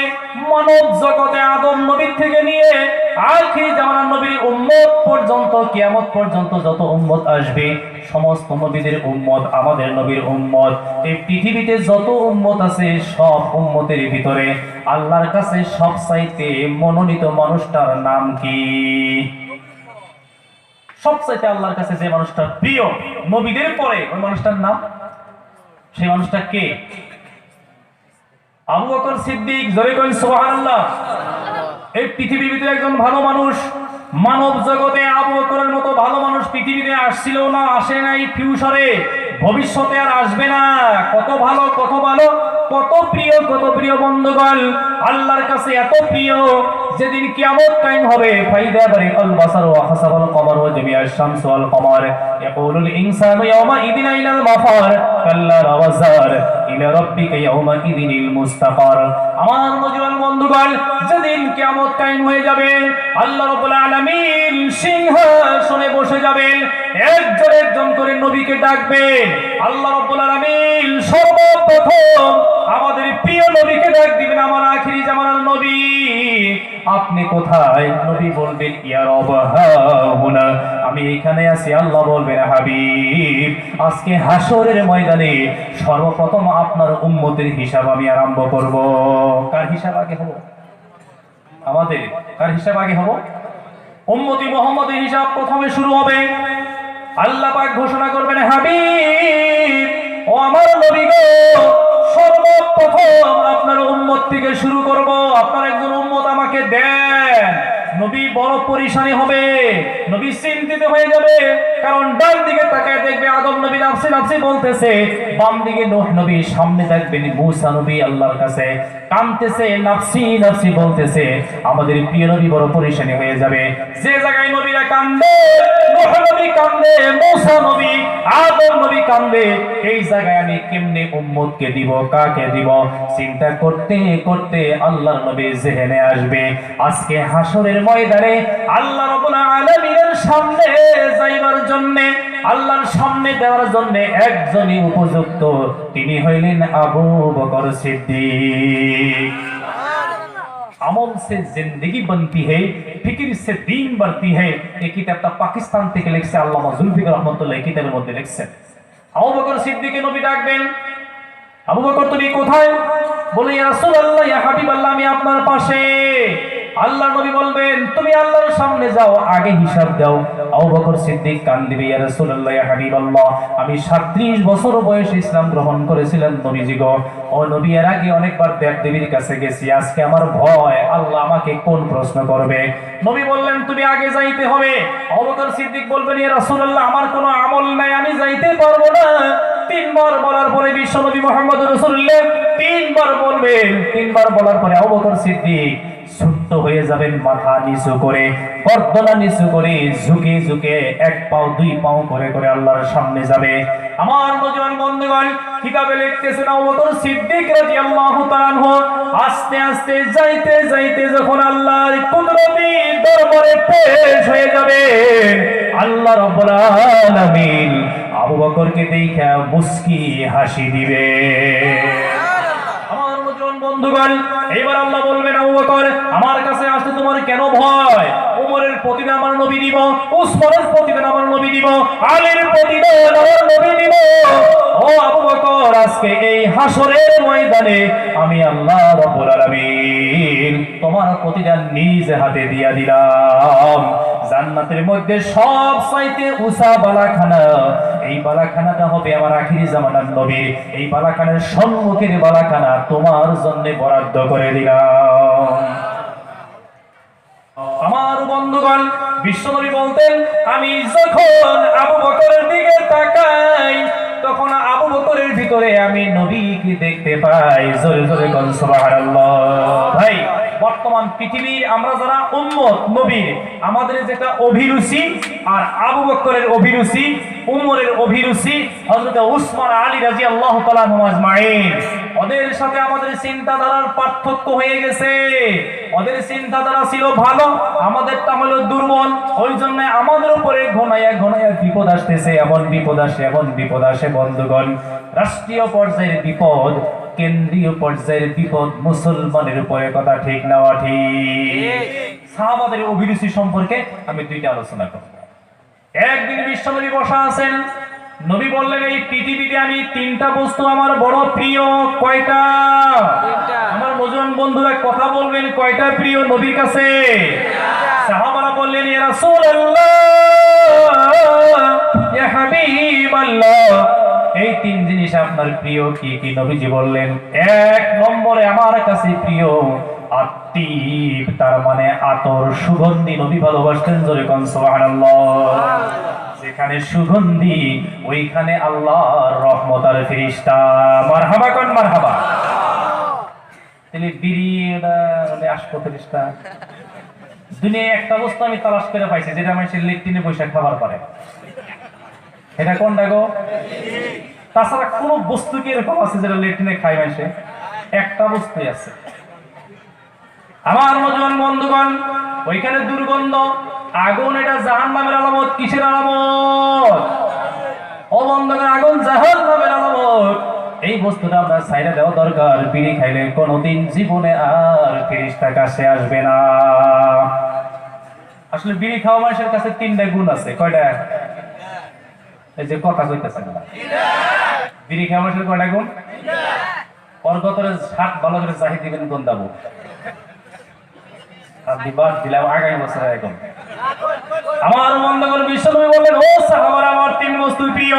মানব জগতে আদম নবীর থেকে নিয়ে আখির জামানার নবীর উম্মত পর্যন্ত, কিয়ামত পর্যন্ত যত উম্মত আসবে সমস্ত নবীদের উম্মত আমাদের নবীর উম্মত। এই পৃথিবীতে যত উম্মত আছে সব উম্মতের ভিতরে আল্লাহর কাছে সবচাইতে মনোনীত মানুষটার নাম কি? সবচাইতে আল্লাহর কাছে যে মানুষটা প্রিয় নবীদের পরে, ওই মানুষটার নাম, সেই মানুষটা কে? আবু বকর সিদ্দিক। জোরে করেন সুবহানাল্লাহ। এই পৃথিবীর ভিতরে একজন ভালো মানুষ, মানব জগতে আবু বকরের মতো ভালো মানুষ পৃথিবীতে আসছিল না, আসে নাই, ফিউচারে ভবিষ্যতে আর আসবে না। কত ভালো, কত ভালো, কত প্রিয়, কত প্রিয় বন্ধুগণ। আল্লাহর কাছে এত প্রিয়, যেদিন কিয়ামত কায়েম হবে ফাইদা বারিকাল বাসার ওয়া হাসাবাল কমার ওয়া জামিআশ শামসু ওয়াল কমার ইয়াকুলুল ইনসানু ইয়াওমা ইদিন ইলাল মাফার কাল্লা রাওয়াজার ইলা রাব্বিকা ইয়াওমা ইদিনিল মুস্তাকার। আমার নওজোয়ান বন্ধুগণ, যেদিন কিয়ামত কায়েম হয়ে যাবে আল্লাহ রাব্বুল আলামিন সিংহাসনে বসে যাবেন, একজন একজন করে নবীকে ডাকবেন। আল্লাহ রাব্বুল আলামিন সর্বপ্রথম আমাদের প্রিয় নবীকে ডাক দিবেন, আমার আখিরি জামানার নবী, আপনি কোথায়? নবী বলবেন ইয়া রাব হাহুনা, আমি এখানে আছি। আল্লাহ বলবেন হাবিব, আজকে হাসরের ময়দানে সর্বপ্রথম আপনার উম্মতের হিসাব আমি আরম্ভ করব। কার হিসাব আগে হবো? আমাদের। কার হিসাব আগে হবো? উম্মতি মুহাম্মদের হিসাব প্রথমে শুরু হবে। আল্লাহ পাক ঘোষণা করবেন হাবিব ও আমার নবী গো, সর্বপ্রথম আপনার উম্মত থেকে শুরু করব, আপনার একজন উম্মত আমাকে দেন। নবী বড় পরিশানি হবে, নবী চিন্তিত হয়ে যাবে, কারণ ডান দিকে তাকায় দেখবে আদম নবী নাফসি নাফসি বলতেছে, বাম দিকে নূহ নবী, সামনে দেখবেন মূসা নবী আল্লাহর কাছে কাঁদতেছে, নাফসি নাফসি বলতেছে। আমাদের প্রিয় নবী বড় পরিশানি হয়ে যাবে। যে জায়গায় নবীরা কান্দে, নূহ নবী কান্দে, মূসা নবী, আদম নবী কান্দে, এই জায়গায় আমি কেমনে উম্মতকে দিব, কাকে দিব? চিন্তা করতে করতে আল্লাহর নবী জেহেনে আসবে আজকে হাসরের ময়দানে আল্লাহ রাব্বুল আলামিনের সামনে যাইবার জন্য, আল্লাহর সামনে দেওয়ার জন্য একজনই উপযুক্ত, তিনি হইলেন আবু বকর সিদ্দিক। আমল से जिंदगी बनती है, फिक्र से दीन बढ़ती है। এই কিতাবটা পাকিস্তান থেকে লিখছে আল্লামা জুলফিকার রহমাতুল্লাহ, এই কিতাবের মধ্যে লিখছেন। আবু বকর সিদ্দিককে নবী ডাকবেন, আবু বকর তুমি কোথায়? বলে ইয়া রাসূলুল্লাহ, ইয়া হাবিবাল্লাহ, আমি আপনার পাশে। আল্লাহ নবী বলবেন তুমি আল্লাহর সামনে যাও, আগে হিসাব দাও। আবু বকর সিদ্দিক কান দিবে, ইয়া রাসূলুল্লাহ, ইয়া হাবিবাল্লাহ, আমি 37 বছর বয়সে ইসলাম গ্রহণ করেছিলাম নবীজি গো। ও নবী, এর আগে অনেকবার দেবদেবীর কাছে গেছি, আজকে আমার ভয় আল্লাহ আমাকে কোন প্রশ্ন করবে। নবী বললেন তুমি আগে যাইতে হবে। আবু বকর সিদ্দিক বলবেন ইয়া রাসূলুল্লাহ, আমার কোনো আমল নাই, আমি যাইতে পারবো না। 3 বার বলার পরে বিশ্বনবী মুহাম্মদ রাসূলুল্লাহ 3 বার বলবেন। 3 বার বলার পরে আবু বকর সিদ্দিক ছোট্ট হয়ে যাবেন, মাথা নিচু করে, গর্দনা নিচু করে, ঝুঁকে ঝুঁকে এক পাও দুই পাও করে করে আল্লাহর সামনে যাবে। আমার নওজোয়ান বন্ধুগণ, কিতাবে লিখতেছেন আবু বকর সিদ্দিক রাদিয়াল্লাহু তাআলা আনহু আস্তে আস্তে যাইতে যাইতে যখন আল্লাহর কুদরতি দরবারে পেশ হয়ে যাবে, আল্লাহ রাব্বুল আলামিন আবু বকরকে দেখে মুস্কি হাসি দিবে। আমার নওজোয়ান বন্ধুগণ, এবার আল্লাহ বলবেন আবু বকর, আমার কাছে আসতে তোমার কেন ভয়? ওমরের প্রতিদান আমার নবী দিব, উসমানের প্রতিদান আমার নবী দিব, আলীর প্রতিদান আমার নবী দিব। ও আবু বকর, আজকে এই হাসরের ময়দানে আমি আল্লাহ রাব্বুল আলামিন তোমার প্রতিদান নিজ হাতে দিয়া দিলাম। জান্নাতের মধ্যে সব চাইতে উঁচা বালাখানা, এই বালাখানাটা হবে আমার আখিরি জামানার নবী। এই বালাখানার সম্মুখের বালাখানা তোমার জন্য বরাদ্দ করে দিলাম। আমার বন্ধুগণ, বিশ্বনবী বলতেন, আমি যখন আবু বকরের দিকে তাকাই তখন আবু বকরের ভিতরে আমি নবীকে দেখতে পাই। জোরে জোরে বল সুবহানাল্লাহ। ভাই, বর্তমান পৃথিবীর আমরা যারা উম্মত নবীর, আমাদের যেটা অভিরুচি, আর আবু বকরের অভিরুচি, উমরের অভিরুচি, হযরত উসমান আলী রাদিয়াল্লাহু তাআলা আজমাইন, ওদের সাথে আমাদের চিন্তাধারার পার্থক্য হয়ে গেছে। ওদের চিন্তাধারা ছিল ভালো, আমাদেরটা হলো দুর্বল। ওই জন্য আমাদের উপরে ঘনায়া ঘনায়া বিপদ আসতেছে, এমন বিপদ আসে, এমন বিপদ আসে বন্ধুগণ। রাষ্ট্রীয় পর্যায়ের বিপদ, কেন্দ্রীয় পর্যায়ের বিপদ মুসলমানের উপরে, কথা ঠিক না ঠিক? সাহাবাদের অভিরুচি সম্পর্কে আমি দুইটা আলোচনা করব। একদিন বিশ্বনবী বসা আছেন, নবী বললেন, এই পৃথিবীতে আমি তিনটা বস্তু আমার বড় প্রিয়। কয়টা? আমার নওজোয়ান বন্ধুরা কথা বলবেন, কয়টা প্রিয় নবীর কাছে? সাহাবারা বললেন, ইয়া রাসূলুল্লাহ, ইয়া হাবিবাল্লাহ, এই তিন জিনিস আপনার প্রিয় কি কি? নবীজি বললেন, এক নম্বরে আমার কাছে প্রিয় আত্মীব, তার মানে আতর, সুগন্ধি। নবী ভালোবাসতেন, জোরে কোন সুবহানাল্লাহ। যেখানে সুগন্ধি ওইখানে আল্লাহর রহমত আর ফেরেশতা। মারহাবা কোন মারহাবা। তাহলে বিড়ি আসবো ফেরেশতা। দুনিয়ায় একটা বস্তু আমি তালাশ করে পাইছি, যেটা মানুষের লেট্রিনে বসে খাবার পারে। এটা কোনটা গো? তাছাড়া কোন বস্তু কি এরকম আছে যেটা লেট্রিনে খায় মানুষে? একটা বস্তুই আছে। আমার নওজোয়ান বন্ধুগণ, ওইখানে দুর্গন্ধ, আগুন, এটা জাহান্নামের আলামত। কিসের আলামত? ও বন্ধুগণ, আগুন জাহান্নামের আলামত। এই বস্তুটা আমরা ছাইড়া দেওয়া দরকার। বিড়ি খাইলে কোনোদিন জীবনে আর ফেরেশতা কাছে আসবে না। আসলে বিড়ি খাওয়া মানুষের কাছে তিনটা গুণ আছে। কয়টা? এই যে কথা কইতেছেন না, বিড়ি খাওয়া মানুষের কয়টা গুণ? ওর গতরে হাত ভালো করে চাহি দিবেন কোন দাবো দিবার দিলাম আগামী বছর এরকম। আমার বন্ধুগণ, বিশ্বনবী বললেন, ও সাহাবারা, আমার তিন বস্তু প্রিয়।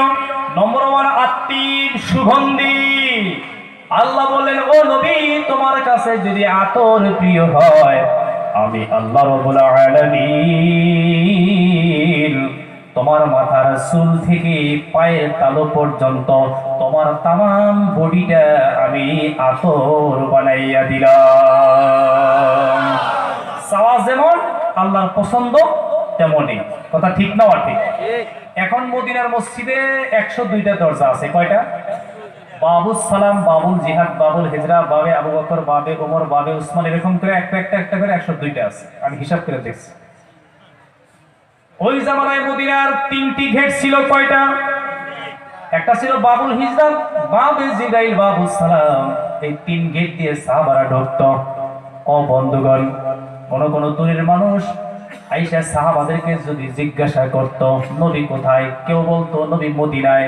নম্বর ওয়ান, আত্মীব, সুগন্ধি। আল্লাহ বললেন, ও নবী, তোমার কাছে যদি আতর প্রিয় হয়, আমি আল্লাহ রাব্বুল আলামিন তোমার মাথার চুল থেকে পায়ের তালু পর্যন্ত তোমার তামাম বডিটা আমি আতর বানাইয়া দিলাম। চাওয়া যেমন আল্লাহর পছন্দ তেমনই। কথা ঠিক না ঠিক? এখন মদিনার মসজিদে 102টা দরজা আছে। কয়টা? বাবুল সালাম, বাবুল জিহাদ, বাবুল হিজরা, বাবে আবু বকর, বাবে ওমর, বাবে উসমান, এরকম করে একটা করে 102টা আছে। আমি হিসাব করে দেখছি। ওই জামানায় মদিনার 3টি গেট ছিল। কয়টা? একটা ছিল বাবুল হিজরা, বাবে জিব্রাইল, বাবুল সালাম। এই 3 গেট দিয়ে সাহাবারা ঢুকতো। ও বন্ধুগণ, কোন দূরের মানুষ আইসা সাহাবাদেরকে যদি জিজ্ঞাসা করত নবী কোথায়, কেউ বলতো নবী মদিনায়।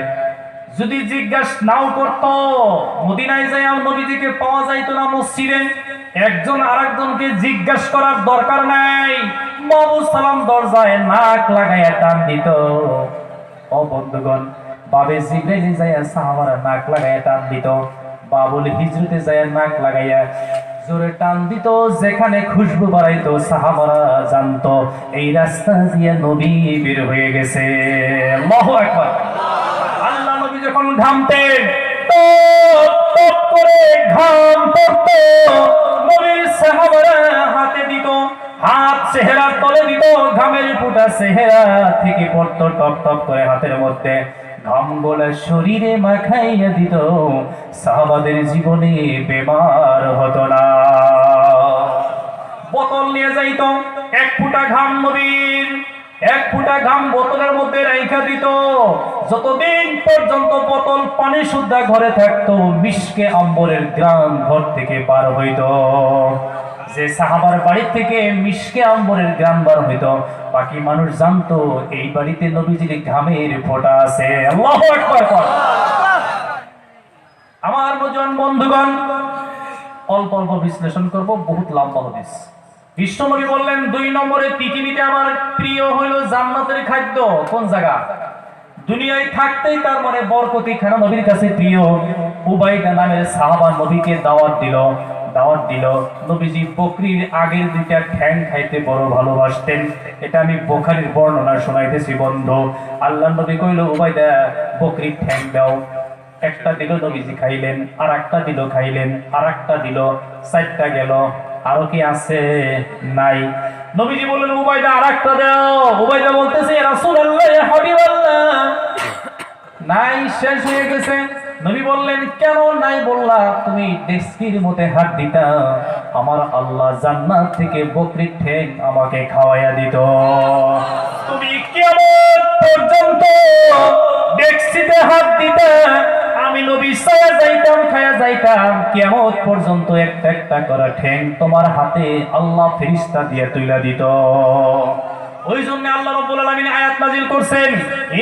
যদি জিজ্ঞাসা নাও করত, মদিনায় যাই নবীজিকে পাওয়া যাইতো না মসজিদে, একজন আরেকজনকে জিজ্ঞাসা করার দরকার নাই। বাবু সালাম দরজায় নাক লাগাইয়া টান দিত। ও বন্ধুগণ, বাবে জিব্রাইল যাইয়া সাহাবারা নাক লাগাইয়া টান দিত। বাবুল হিজরতে যাইয়া নাক লাগাইয়া জোরে টান দিত। যেখানে খুশবু বাড়াইতো সাহাবারা জানতো এই রাস্তা দিয়ে নবী বের হয়ে গেছে। আল্লাহু আকবার। আল্লাহ নবী যখন ঘামতেন টপ টপ করে ঘাম পড়তো, নবীর সাহাবারা হাতে দিত, হাত চেহারার তলে দিত, ঘামের ফোঁটা চেহারা থেকে পড়তো টপ টপ করে হাতের মধ্যে, ঘাম গোলা শরীরে মাখাইয়া দিত, সাহাবাদের জীবনে বেমার হতো না। বোতল নিয়ে যাইত, এক ফোঁটা ঘাম নবীর, এক ফোঁটা ঘাম বোতলের মধ্যে রাইখা দিত, যতদিন পর্যন্ত বোতল পানি শুদ্ধা ঘরে থাকতো, মিশকে আম্বরের গ্রাম ঘর থেকে পার হইত। যে সাহাবার বাড়ি থেকে মিশকে আম্বরের গ্রাম বার হইত, বাকি মানুষ জানতো এই বাড়িতে নবীজির ঘামের ফোঁটা আছে। আল্লাহু আকবার। আমার নজন বন্ধুগণ, অল্প অল্প বিশ্লেষণ করব, বহুত লম্বা হাদিস। বিশ্বনবী বললেন 2 নম্বরে পৃথিবীতে আমার প্রিয় হইল জান্নাতের খাদ্য। কোন জায়গা? দুনিয়ায় থাকতেই তার মানে বরকতি খানা নবীর কাছে প্রিয়। উবাইদা নামের সাহাবা নবীকে দাওয়াত দিল। নবীজি বকরির আগের 2টা ঠ্যাং খাইতে বড় ভালোবাসতেন। এটা আমি বুখারীর বর্ণনা শোনাইতেছি বন্ধু। আল্লাহর নবী কইল, উবাইদা বকরির ঠ্যাং দাও। একটা দিল, নবীজি খাইলেন, আর একটা দিল, খাইলেন, আর একটা দিল, 4টা গেল। আরো কি আছে? নাই। নবীজি বললেন, উবাইদা আর একটা দাও। উবাইদা বলতেছে, রাসূলুল্লাহ, ইয়া হাবিবাল্লাহ, নাই, শেষ হয়ে গেছে। নবী বললেন, কেন নাই বললা? তুমি ডেস্কির মধ্যে হাত দিতা, আমার আল্লাহ জান্নাত থেকে বকরির ঠ্যাং আমাকে খাওয়াইয়া দিত। তুমি কিয়ামত পর্যন্ত ডেস্কিতে হাত দিতা, আমি নবী ছায়া যাইতাম, খায়া যাইতাম। কিয়ামত পর্যন্ত একটা একটা করে ঠ্যাং তোমার হাতে আল্লাহ ফেরেশতা দিয়ে তুইলা দিত। ওই জন্য আল্লাহ রাব্বুল আলামিন আয়াত নাযিল করছেন,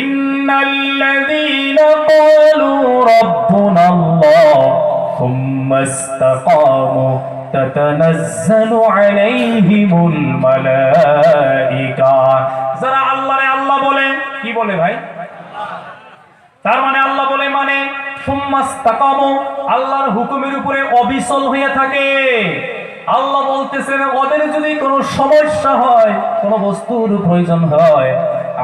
ইন্নাল্লাযীনা ক্বালু রাব্বুনাল্লাহ সুম্মা ইসতাকামু তাতানাজ্জালু আলাইহিমুল মালাইকা। যারা আল্লাহরে আল্লাহ বলে, কি বলে ভাই? তার মানে আল্লাহ বলে মানে সুম্মা ইসতাকামু, আল্লাহর হুকুমের উপরে অবিচল হয়ে থাকে। আল্লাহ বলতেছেন, ওদের যদি কোনো সমস্যা হয়, কোনো বস্তুর প্রয়োজন হয়,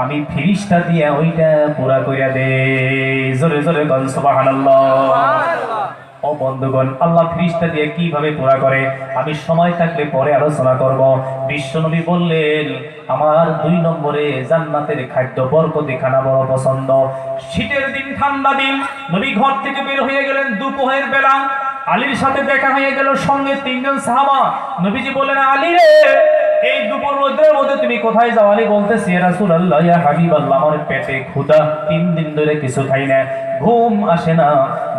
আমি ফেরেশতা দিয়ে ওইটা পুরা কইরা দেই। জোরে জোরে বল সুবহানাল্লাহ। ও বন্ধুগণ, আল্লাহ ফেরেশতা দিয়ে কিভাবে পুরা করে আমি সময় থাকলে পরে আলোচনা করব। বিশ্বনবী বললেন, আমার 2 নম্বরে জান্নাতের খাদ্য বরকতি খানা বড় পছন্দ। শীতের দিন, ঠান্ডা দিন, নবী ঘর থেকে বের হয়ে গেলেন দুপুরের বেলা। আলীর সাথে দেখা হয়ে গেল, সঙ্গে 3 জন সাহাবা। নবীজি বললেন, আলী রে, এই দুপুর রোদের মধ্যে তুমি কোথায় যাও? আলী বলতেছে, ইয়া রাসূলুল্লাহ, ইয়া হাবিবাল্লাহ, আমার পেটে ক্ষুধা, 3 দিন ধরে কিছু খাই না, ঘুম আসে না,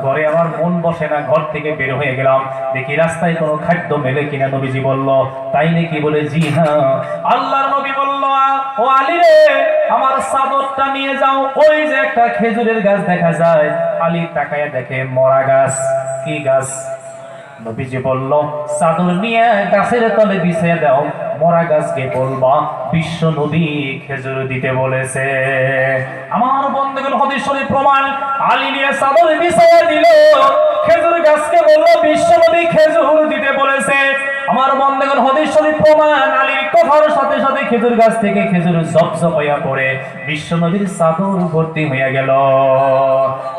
ঘরে আমার মন বসে না, ঘর থেকে বের হয়ে গেলাম, দেখি রাস্তায় কোনো খাদ্য মেলে কিনা। নবীজি বলল, তাই নাকি? বলে, জি হ্যাঁ। আল্লাহর নবী বলল, ও আলী রে, আমার চাদরটা নিয়ে যাও। ওই যে একটা খেজুরের গাছ দেখা যায়। আলী তাকায়া দেখে মরা গাছ। কি গাছ? নবীজি বলল, চাদর নিয়ে গাছের তলে বিছিয়ে দাও। মরা গাছকে বলবা বিশ্ব নবী খেজুর দিতে বলেছে। আমার বন্ধুগণ, হাদিস শরীফ প্রমাণ। আলী নিয়ে চাদর বিছিয়ে দিল, খেজুর গাছকে বলল বিশ্ব নবী খেজুর দিতে বলেছে। আমার বন্ধুগণ, হাদিস শরীফ প্রমাণ। আলীর কথার সাথে সাথে খেজুর গাছ থেকে খেজুর ঝপঝপ হইয়া পড়ে বিশ্ব নবীর চাদর ভর্তি হইয়া গেল।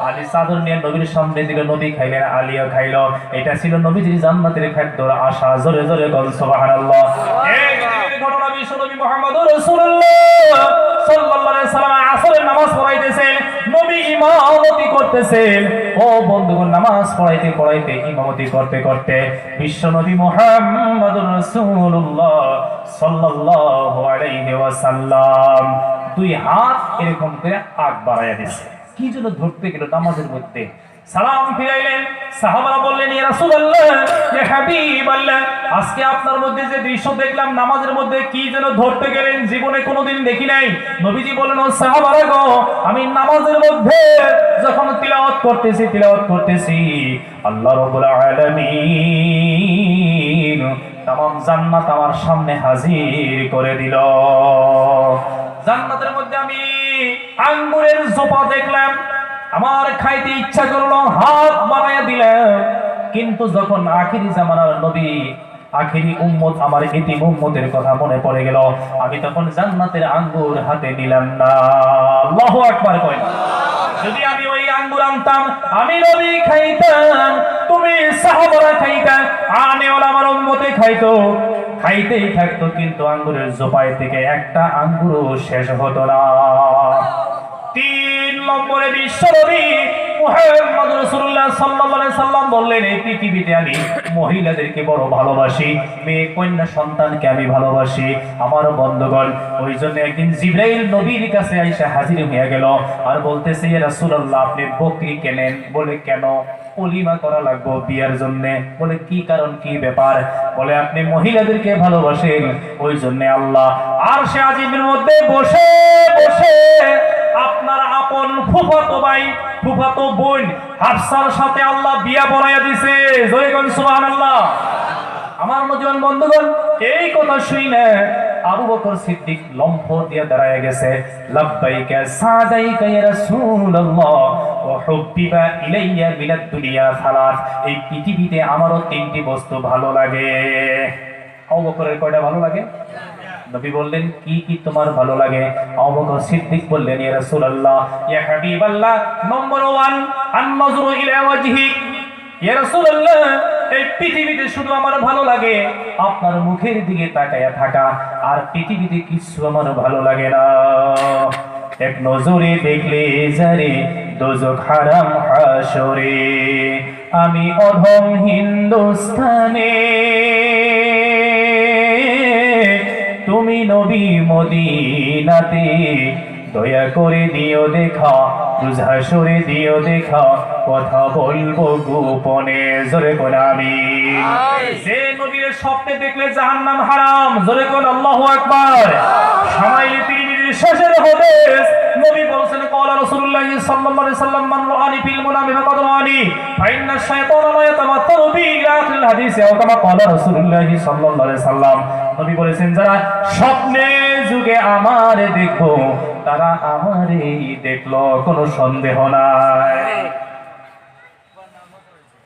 আলী চাদর নিয়ে নবীর সামনে দিল, নবী খাইলেন, আলীও খাইল। এটা ছিল নবীজির জান্নাতের খাদ্যর আশা। জোরে জোরে বল সুবহানাল্লাহ। এই ঘটনা বিশ্ব নবী মুহাম্মদুর রাসূলুল্লাহ সাল্লাল্লাহু আলাইহি ওয়াসাল্লাম আসরের নামাজ পড়াইতেছেন, নবী ইমামতি করতেছেন। ও বন্ধুগণ, নামাজ পড়াইতে পড়াইতে, ইমামতি করতে করতে বিশ্ব নবী মুহাম্মদুর রাসূলুল্লাহ সাল্লাল্লাহু আলাইহি ওয়াসাল্লাম 2 হাত এরকম করে আগ বাড়াইয়া দিয়েছে। কি জন্য ধরতে গেল নামাজের মধ্যে? সালাম ফিরাইলেন। সাহাবারা বললেন, ইয়া রাসূলুল্লাহ, ইয়া হাবিবাল্লাহ, আজকে আপনার মধ্যে যে দৃশ্য দেখলাম নামাজের মধ্যে, কি যেন ধরতে গেলেন, জীবনে কোনোদিন দেখি নাই। নবীজি বললেন, ও সাহাবারা গো, আমি নামাজের মধ্যে যখন তিলাওয়াত করতেছি, আল্লাহ রাব্বুল আলামিন तमाम জান্নাত আমার সামনে হাজির করে দিল। জান্নাতের মধ্যে আমি আঙ্গুরের জোপা দেখলাম, আমার খাইতে ইচ্ছা করলো, হাত বাড়াইয়া দিলাম। কিন্তু যখন আখিরি জামানার নবী, আখিরি উম্মত, আমার ইতিম উম্মতের কথা মনে পড়ে গেল, আমি তখন জান্নাতের আঙ্গুর হাতে নিলাম না। আল্লাহু আকবার কয়। যদি আমি ওই আঙ্গুর আনতাম, আমি নবী খাইতাম, তুমি সাহাবারা খাইতাম, আনেওয়ালা আমার উম্মতে খাইতো, খাইতেই থাকতো, কিন্তু আঙ্গুরের জোপাই থেকে একটা আঙ্গুরও শেষ হতো না। 3 নম্বরে বিশ্বনবী মুহাম্মদ রাসূলুল্লাহ সাল্লাল্লাহু আলাইহি সাল্লাম বললেন, এই পৃথিবীতে আমি মহিলাদেরকে বড় ভালোবাসি, মেয়ে কন্যা সন্তানকে আমি ভালোবাসি। আমার বন্ধুগণ, ওই জন্য একদিন জিবরাইল নবীর কাছে আইসা হাজির হয়ে গেল আর বলতেছে, ইয়া রাসূলুল্লাহ, আপনি বকরি কেনেন? বলে কেন? অলিমা করা লাগবে বিয়ার জন্য। বলে কি কারণ, কি ব্যাপার? বলে আপনি মহিলাদেরকে ভালোবাসেন, ওই জন্য আল্লাহ আরশে আজিমের মধ্যে বসে বসে আপনার আপন ফুফাতো ভাই, ফুফাতো বোন হাফসার সাথে আল্লাহ বিয়া পড়াইয়া দিছে। জয় কোন সুবহানাল্লাহ। আমার নজওয়ান বন্ধুগণ, এই কথা শুনে আবু বকর সিদ্দিক লম্ফ দিয়ে দাঁড়ায় গেছে। লাব্বাইকা সাদাইকা ইয়া রাসূলুল্লাহ ওয়া হুব্বিবা ইলাইয়া মিনাদ দুনিয়া সালাত। এই পৃথিবীতে আমারও 3টি বস্তু ভালো লাগে। আবু বকরের কয়টা ভালো লাগে? নবী বললেন, কি কি তোমার ভালো লাগে? আবু বকর সিদ্দিক বললেন, ইয়া রাসূলুল্লাহ, ইয়া হাবিবাল্লাহ, নম্বর 1 আন-নাযরু ইলা ওয়াজহিক। ইয়া রাসূলুল্লাহ, এই পৃথিবীতে শুধু আমার ভালো লাগে আপনার মুখের দিকে তাকায়া থাকা, আর পৃথিবীতে কিছু আমার ভালো লাগে না। এক নজরে দেখলে যারে দোজখ হারাম হাসরে, আমি অধম হিন্দুস্তানে, তুমি নবী মদিনাতে, দয়া করে দিও দেখা, হাসরে দিও দেখা, কথা বলবো গোপনে। জোরে কোন আমিন। যে নবীর স্বপ্নে দেখলে জাহান্নাম হারাম, জোরে কোন আল্লাহু আকবার। সামাইল তিরমিজির শেষের হাদিস, নবী বলেছেন, ক্বালা রাসূলুল্লাহ সাল্লাল্লাহু আলাইহি সাল্লাম, মান রাআনি ফিল মুনামি ফাকাদ রাআনি ফাইন্না শাইতানা লা ইয়াতামাত্তালু বি ইলা আখিল হাদিস, আও কামা ক্বালা রাসূলুল্লাহ সাল্লাল্লাহু আলাইহি সাল্লাম। নবী বলেছেন, যারা স্বপ্নে যুগে আমারে দেখো, তারা আমারই দেখলো, কোনো সন্দেহ নাই।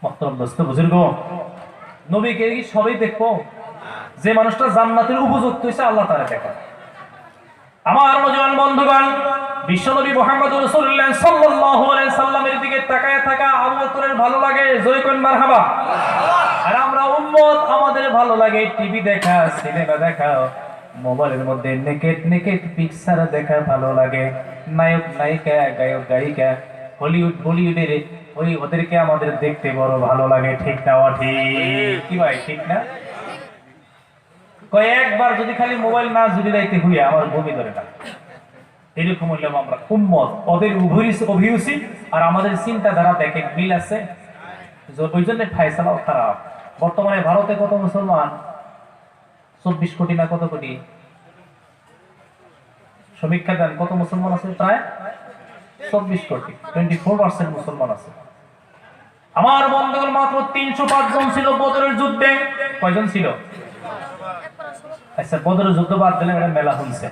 মুহতারাম দোস্ত বুজুর্গ, নবীকে কি সবাই দেখবো? যে মানুষটা জান্নাতের উপযুক্ত হইছে, আল্লাহ তাআলা দেখে। আমার নওজোয়ান বন্ধুগণ, বিশ্বনবী মুহাম্মদ রাসূলুল্লাহ সাল্লাল্লাহু আলাইহি সাল্লামের দিকে তাকায় থাকা আবু বকরের ভালো লাগে। জয় কোন মারহাবা। আর আমরা উম্মত, আমাদের ভালো লাগে টিভি দেখা, সিনেমা দেখা, মোবাইলের মধ্যে নেকেট নেকেট পিকচার দেখা ভালো লাগে। নায়ক নায়িকা, গায়ক গায়িকা, হলিউড বলিউডের ওই ওদেরকে আমাদের দেখতে বড় ভালো লাগে। ঠিক না? ঠিক কি ভাই, ঠিক না? কয়েকবার যদি খালি মোবাইল না জুড়ে রাইতে হইয়া আমার বমি ধরে না, এরকম হইলাম আমরা উম্মত। ওদের অভিরুচি আর আমাদের চিন্তাধারা দেখে মিল আছে, ওই জন্য ফায়সালাও খারাপ। বর্তমানে ভারতে কত মুসলমান? 24 কোটি না কত কোটি? সমীক্ষা দেন কত মুসলমান আছে? প্রায় 24 কোটি, 24% মুসলমান আছে। আমার বন্ধুগণ, মাত্র 305 জন ছিল বদরের যুদ্ধে। কয়জন ছিল? আচ্ছা, বদরের যুদ্ধ বাদ দিলে এটা মেলা হচ্ছে।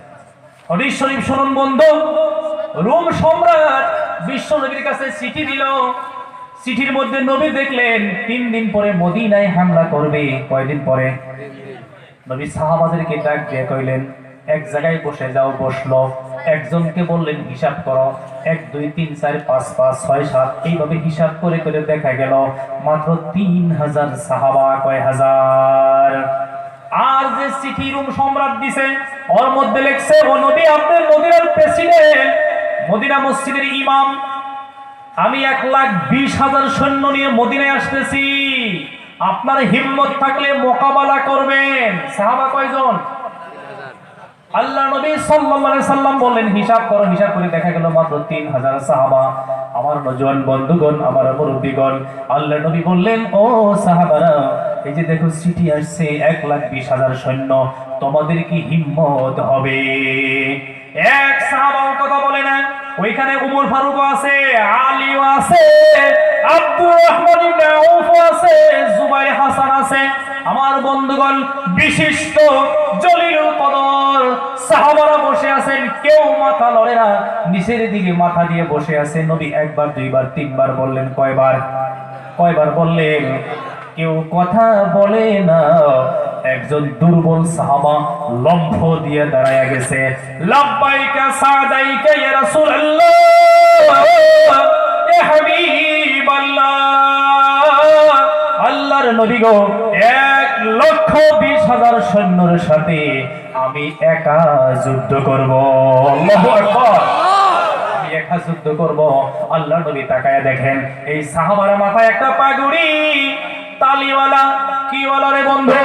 হাদিস শরীফ শুনুন বন্ধু। রোম সম্রাট বিশ্ব নবীর কাছে চিঠি দিল। চিঠির মধ্যে নবী দেখলেন 3 দিন পরে মদিনায় হামলা করবে। কয়দিন পরে? নবী সাহাবাদেরকে ডাক দিয়ে কইলেন, এক জায়গায় বসে যাও। বসলো। একজনকে বললেন, হিসাব করো, 1 2 3 4 5 5 6 7, এইভাবে হিসাব করে করে দেখা গেল মাত্র 3000 সাহাবা। কয় হাজার? আর যে চিঠি রোম সম্রাট দিছে, ওর মধ্যে লেখছে, ও নবী, আপনি মদিনার প্রেসিডেন্ট, মদিনা মসজিদের ইমাম, আমি 1,20,000 সৈন্য নিয়ে মদিনায় আসতেছি, আপনার হিম্মত থাকলে মোকাবেলা করবেন। সাহাবা কয়জন? আল্লাহ নবী সাল্লাল্লাহু আলাইহি সাল্লাম বললেন, হিসাব করো। হিসাব করে দেখা গেল মাত্র 3000 সাহাবা। আমার নওজোয়ান বন্ধুগণ, আমার মুরব্বিগণ, আল্লাহ নবী বললেন, ও সাহাবারা, এই যে দেখো চিঠি আসছে, 1,20,000 সৈন্য, তোমাদের কি হিম্মত হবে? এক সাহাবাও কথা বলে না। ওইখানে উমর ফারুক আছে, আলীও আছে, আব্দুর রহমান ইবনে আউফ আছে, জুবাইর হাসান আছে। আমার বন্ধুগণ, বিশিষ্ট জলিলুল কদর সাহাবারা বসে আছেন, কেউ মাথা লড়ে না, নিচের দিকে মাথা দিয়ে বসে আছে। নবী 1 বার 2 বার 3 বার বললেন। কয়বার? কয়বার বললেন? কেউ কথা বলে না, একজন দুর্বল সাহাবা লম্ফ দিয়ে দাঁড়ায় গেছে, লাব্বাইকা সাদাইকা ইয়া রাসূলুল্লাহ ইয়া হাবিবাল্লাহ, আল্লাহর নবী গো, 1,20,000 সৈন্যের সাথে আমি একা যুদ্ধ করব। আল্লাহু আকবার, আমি একা যুদ্ধ করব। আল্লাহর নবী তাকায় দেখেন এই সাহাবার মাথায় একটা পাগড়ি, তালিওয়ালা, কিওয়ালা রে বন্ধু,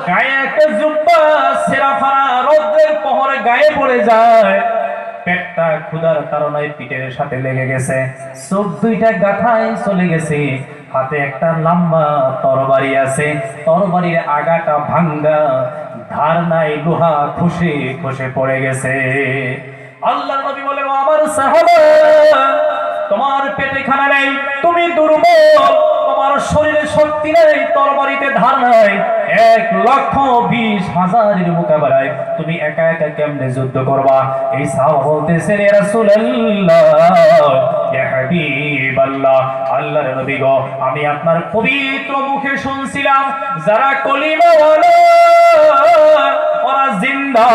গায়ে একটা জুব্বা ছেঁড়া ফাড়া, রোদের পহরে গায়ে পড়ে যায়, পেটটা ক্ষুধার কারণে পিঠের সাথে লেগে গেছে, চোখ দুইটা গাথায় চলে গেছে, হাতে একটা লম্বা তরবারি আছে, তরবারির আগাটা ভাঙ্গা, ধার নাই, লোহা খসে খসে পড়ে গেছে। আল্লাহর নবী বলে, ও আমার সাহাবা, তোমার পেটে খানা নেই, তুমি দুর্বল, তোমার শরীরে শক্তি নেই, তরবারিতে ধার নাই, 1,20,000 মোকাবেলায় তুমি একা একা কেমনে যুদ্ধ করবা? এই সাহাবা বলতেছেন, ইয়া রাসূলুল্লাহ ইয়া হাবিবাল্লাহ, আল্লাহর নবী গো, আমি আপনার পবিত্র মুখে শুনছিলাম যারা কলিমাওয়ালা ওরা জিন্দা,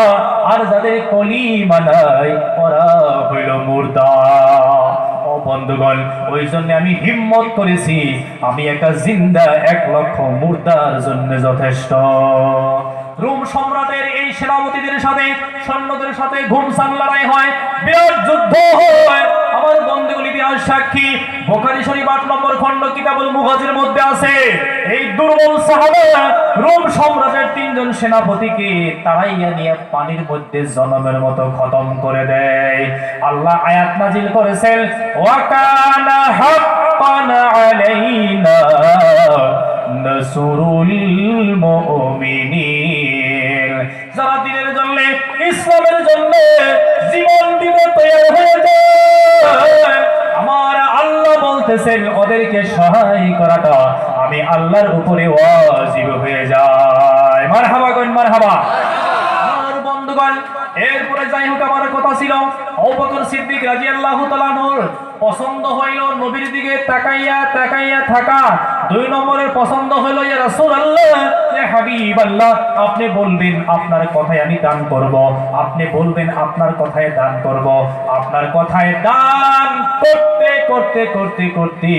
আর যাদের কলিমা নাই ওরা হইল মুর্দা। ও বন্ধুগণ, ওই জন্য আমি হিম্মত করেছি, আমি একটা জিন্দা 1,00,000 মুর্দার জন্য যথেষ্ট। রোম সম্রাটের এই সেনাপতিদের সাথে, সৈন্যদের সাথে ঘুমসান লড়াই হয়, বিরাট যুদ্ধ হয়। আমার বন্ধুগুলি ইতিহাস সাক্ষী, বুখারী শরীফ 8 নম্বর খণ্ড কিতাবুল মুগাজির মধ্যে আছে, এই দুর্বল সাহাবা রোম সম্রাটের 3 জন সেনাপতিকে তাড়াইয়া নিয়ে পানির মধ্যে জনমের মতো খতম করে দেয়। আল্লাহ আয়াত নাজিল করেছেন, ওয়া কানা হাক্কান আলাইনা নাসরুল মুমিনিন, যারা দ্বীনের জন্য, ইসলামের জন্য জীবন দিতে তৈরি হয়ে যায়, আমার আল্লাহ বলতেছেন ওদেরকে সহায় করাটা আমি আল্লাহর উপরে ওয়াজিব হয়ে যায়। মারহাবা কইন, মারহাবা। আমার বন্ধুগণ, এরপরে যাই হোক, আমার কথা ছিল আবু বকর সিদ্দিক রাদিয়াল্লাহু তাআলা আনহুর পছন্দ হইল নবীর দিকে তাকাইয়া তাকাইয়া থাকা। 2 নম্বরের পছন্দ হইল, ইয়া রাসূলুল্লাহ ইয়া হাবিবাল্লাহ, আপনি বলবেন আপনার কথায় আমি দান করব, আপনি বলবেন আপনার কথায় দান করব। আপনার কথায় দান করতে করতে করতে করতে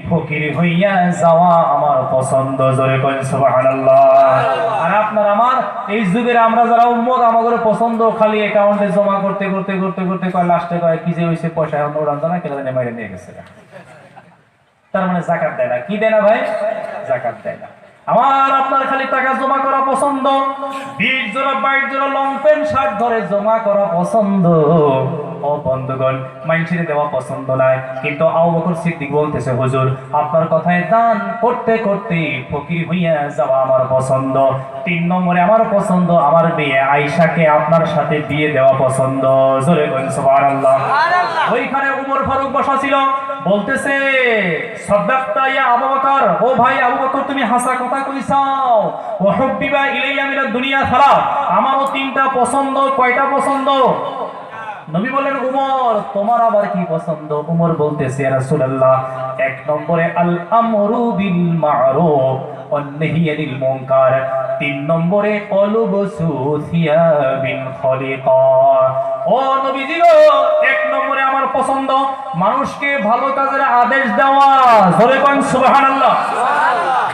ফকির হইয়া যাওয়া আমার পছন্দ। জোরে কইন সুবহানাল্লাহ। আর আপনার আমার এই যুগের আমরা যারা উম্মত, আমাদের পছন্দ খালি অ্যাকাউন্টে জমা করতে করতে করতে করতে কয় লাস্টে কয় কি যে হইছে, পয়সা এখন ওড়ান জানা কেন মেরে নিয়ে গেছে। তার মানে যাকাত দেয় না। কি দেয় না ভাই? যাকাত দেয় না। আমার আপনার খালি টাকা জমা করা পছন্দ, 20 জোড়া 22 জোড়া লং প্যান্ট শার্ট ধরে জমা করা পছন্দ। ও বন্ধুগণ, মাইন্ডসেটে দেওয়া পছন্দ নাই। কিন্তু আবু বকর সিদ্দিক বলতেছে, হুজুর আপনার কথায় দান করতে করতে ফকির হইয়া যাওয়া আমার পছন্দ। 3 নম্বরে আমার পছন্দ, আমার মেয়ে আয়েশাকে আপনার সাথে বিয়ে দেওয়া পছন্দ। জোরে বলেন সুবহানাল্লাহ। ওইখানে উমর ফারুক বসা ছিল, বলতেছে, সাদাক্তা ইয়া আবু বকর, ও ভাই আবু বকর তুমি হাসা কথা কইছাও। ওয়া হুব্বিবা ইলাইয়া মিনাদ দুনিয়া সালাত, আমারও 3টা পছন্দ। কয়টা পছন্দ? নবী বলেন, উমর তোমার আবার কি পছন্দ? উমর বলতেছে, ইয়া রাসূলুল্লাহ, 1 নম্বরে আল আমরু বিল মা'রুফ ওয়ান নাহয়ি আনিল মুনকার, 3 নম্বরে অলুবসু থিয়াবিন খলিকা। ও নবীজি গো, 1 নম্বরে আমার পছন্দ মানুষকে ভালো কাজের আদেশ দেওয়া। জোরে কোন সুবহানাল্লাহ।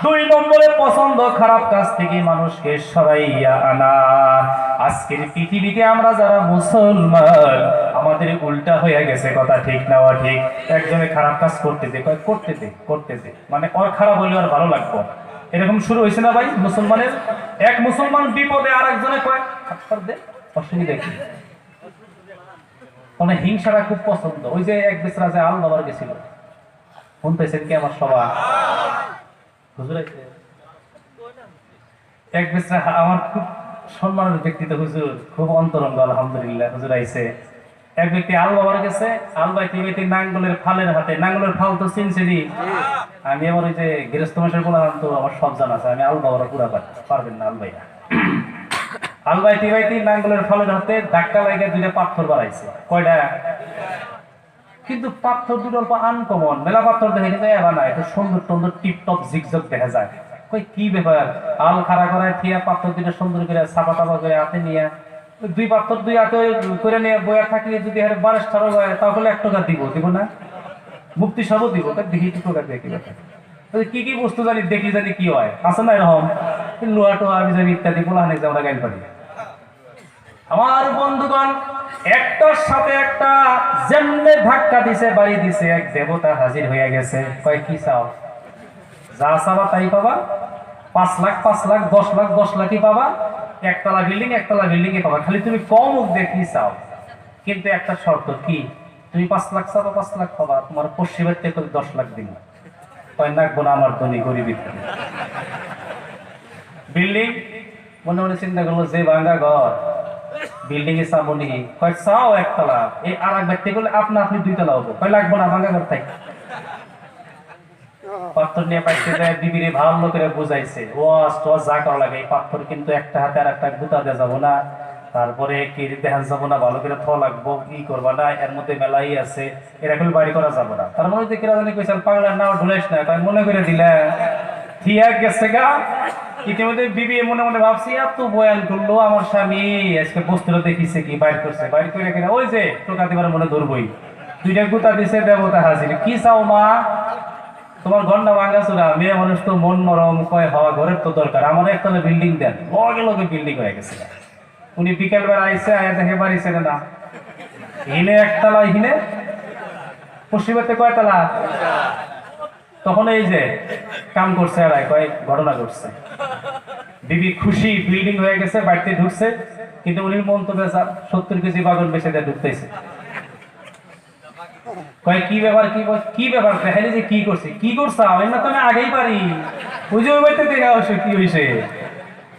2 নম্বরে পছন্দ খারাপ কাজ থেকে মানুষকে সরাইয়া আনা। আজকের পৃথিবীতে আমরা যারা মুসলমান, আমাদের উল্টা হয়ে গেছে, কথা ঠিক না? ঠিক। একজনে খারাপ কাজ করতে দে, কয় করতে দে করতে দে, মানে ওর খারাপ হইলে আর ভালো লাগবে, এরকম শুরু হয়েছে না ভাই মুসলমানের? এক মুসলমান বিপদে আর একজনে কয় হাত দে, অসুবিধা কি? মানে হিংসাটা খুব পছন্দ। ওই যে এক বেচরা যে আল বাবার গেছিল, শুনতেছেন কি আমার সবাই? হুজুর এক বেচরা আমার খুব সম্মানের ব্যক্তিত্ব, হুজুর খুব অন্তরঙ্গ, আলহামদুলিল্লাহ। হুজুর আইছে, এক ব্যক্তি আল বাবার গেছে, আল বাইতে বাইতে নাঙ্গলের ফালের হাতে, নাঙ্গলের ফাল তো চিনছে দি। আমি আমার ওই যে গৃহস্থ মাসের বলা তো আমার সব জানা আছে, আমি আল বাবার পুরা পারবেন না আল ভাইয়া। আল বাইতে বাইতে নাঙ্গলের ফালের হাতে ধাক্কা লাগে 2টা পাথর বাড়াইছে। কয়টা? কিন্তু পাথর দুটো অল্প আনকমন, মেলা পাথর দেখে যায় এবার না, একটু সুন্দর টন্দর টিপটপ জিগজগ দেখা যায়। কই কি ব্যাপার, আল খাড়া করায় থিয়া পাথর দুটো সুন্দর করে ছাপা টাপা করে হাতে নিয়ে দুই পাথর দুই হাতে করে নিয়ে বয়া থাকলে যদি আরে 12 হয় তাহলে 1 টাকা দিব না, মুক্তি সবও দিব, তাই দেখি কি টাকা দিয়ে কি ব্যাপার। কি কি বস্তু জানি দেখি জানি কি হয়, আছে না এরকম লোহা টোহা আমি জানি ইত্যাদি বলা অনেক আমরা গাইল পারি। আমার বন্ধুগণ, একটার সাথে একটা যেমনে ধাক্কা দিছে বাড়ি দিছে, এক দেবতা হাজির হয়ে গেছে। কয় কি চাও? যা চাবা তাই পাবা, 5 লাখ 5 লাখ 10 লাখ 10 লাখই পাবা, একতলা বিল্ডিং এ পাবা, খালি তুমি কম মুখ দিয়ে কি চাও। কিন্তু একটা শর্ত, কি? তুমি 5 লাখ চাবা 5 লাখ পাবা, তোমার পশ্চিমের থেকে 10 লাখ দিন। কয় নাকবো না আমার ধনী গরিব বিল্ডিং। মনে মনে চিন্তা করলো যে ভাঙ্গা ঘর, বিল্ডিং এ চাবো নি? কয় চাও একতলা, এই আর এক ব্যক্তি করলে আপনা আপনি 2 তলা হবো। কয় লাগবো না, ভাঙ্গা ঘর থাক। পাথর নিয়ে পাইতে যায়, বিবিরে ভালো করে বুঝাইছে, ওয়াজ টোয়াজ যা করা লাগে, এই পাথর কিন্তু একটা হাতে আর একটা গুতা দেওয়া যাবো না, তারপরে কি দেখান যাবো না, ভালো করে থ লাগবো, কি করবা না, এর মধ্যে মেলাই আছে, এরকম বাড়ি করা যাবো না। তার মনে হচ্ছে কিরা জানি কইছেন পাগলার নাও ঢুলাইস না, তাই মনে করে দিলে থিয়া গেছে গা। ইতিমধ্যে বিবি মনে মনে ভাবছি এত বয়ান করলো আমার স্বামী, আজকে বস্তুটা দেখিছে কি বাইর করছে, বাইর করে কিনা ওই যে টোকা দিবার মনে ধরবই, 2টা গুতা দিছে, দেবতা হাজির। কি চাও মা? তোমার ঘন্টা ভাঙ্গা চোরা, মেয়ে মানুষ তো মন নরম, কয় হওয়া ঘরের তো দরকার, আমার একটা বিল্ডিং দেন। লগে লগে বিল্ডিং হয়ে গেছে। উনি বিকেল বেলা আইসে, আয়া দেখে বাড়ি ছেড়ে না, হিনে একতলা, হিনে পশ্চিমের থেকে কয়তলা। তখন এই যে কাম করছে আর কয় ঘটনা ঘটছে, বিবি খুশি, বিল্ডিং হয়ে গেছে, বাড়িতে ঢুকছে, কিন্তু উনি মন তো বেচার 70 কেজি বাগন বেঁচে দেয় ঢুকতেছে। কয় কি ব্যাপার, কি ব্যাপার, দেখাইলে যে কি করছে, কি করছা? আমি না তো আমি আগেই পারি, ওই যে ওই বাড়িতে দেখা আসে কি হয়েছে,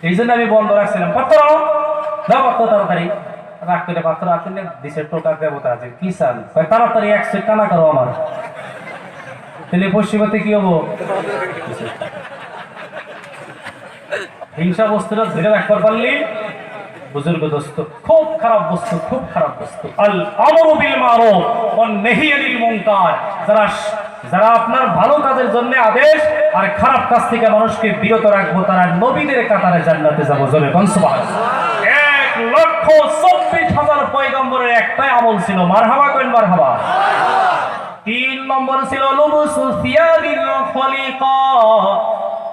এই জন্য আমি বন্ধ রাখছিলাম। পাত্র দাও, পাত্র তাড়াতাড়ি রাখতে, পাত্র রাখতে দিছে, টোকা দেবতা আছে, কি চান? কয় তাড়াতাড়ি 1 সেট টানা করো আমার, তাহলে পশ্চিমাতে কি হবো? হিংসা বস্তুটা ধরে রাখতে পারলি বুজুর্গ দোস্ত, খুব খারাপ বস্তু, খুব খারাপ বস্তু। আল আমরু বিল মারুফ ওয়ান নাহি আনিল মুনকার, যারা আপনার ভালো কাজের জন্য আদেশ আর খারাপ কাজ থেকে মানুষকে বিরত রাখবো, তারা নবীদের কাতারে জান্নাতে যাবো। জোরে বল সুবহানাল্লাহ। 1,24,000 পয়গম্বরের একটাই আমল ছিল, মারহাবা কইন মারহাবা। 3 নম্বর ছিল লুবুসু সিয়াবিল খলিকা।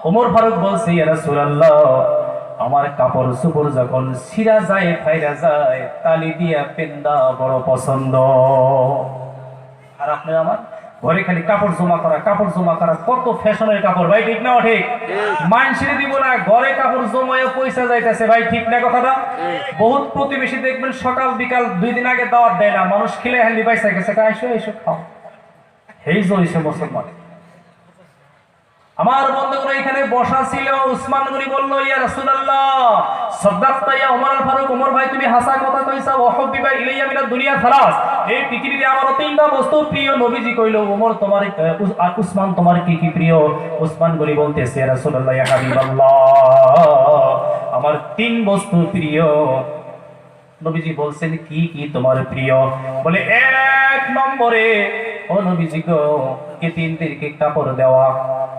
ওমর ফারুক বলছে, ইয়া রাসূলুল্লাহ, আমার কাপড় চোপড় যখন ছিঁড়া যায় ফাইরা যায়, তালি দিয়া পেন্দা বড় পছন্দ। আর আপনি আমার ঘরে খালি কাপড় জমা করা, কত ফ্যাশনের কাপড়, ভাই ঠিক না? ঠিক। মাইনছিরে দিব না, ঘরে কাপড় জমায় পয়সা যাইতেছে, ভাই ঠিক না কথাটা? বহুত প্রতিবেশী দেখবেন সকাল বিকাল 2 দিন আগে দাওয়াত দেয় না, মানুষ খেলে হ্যান্ডি পাইসা গেছে, এসো খাও, এই জইছে মুসলমান। আমার বন্ধুগুলো এখানে বসা ছিল, উসমান গনি বলল, ইয়া রাসূলুল্লাহ সাদাক্তা ইয়া ওমর ফারুক, ওমর ভাই তুমি হাসা কথা কইছা, ওয়াহবিবা ইলাইয়া মিনাদ দুনিয়া সালাস, এই পৃথিবীতে আমার 3টা বস্তু প্রিয়। নবীজি কইল, ওমর তোমার আর উসমান তোমার কি কি প্রিয়? উসমান গনি বলতেছে, ইয়া রাসূলুল্লাহ ইয়া হাবিবাল্লাহ, আমার 3 বস্তু প্রিয়। নবীজি বলছেন, কি কি তোমার প্রিয়? বলে 1 নম্বরে, ও নবীজি গো, কে 3 কাপড় দেওয়া,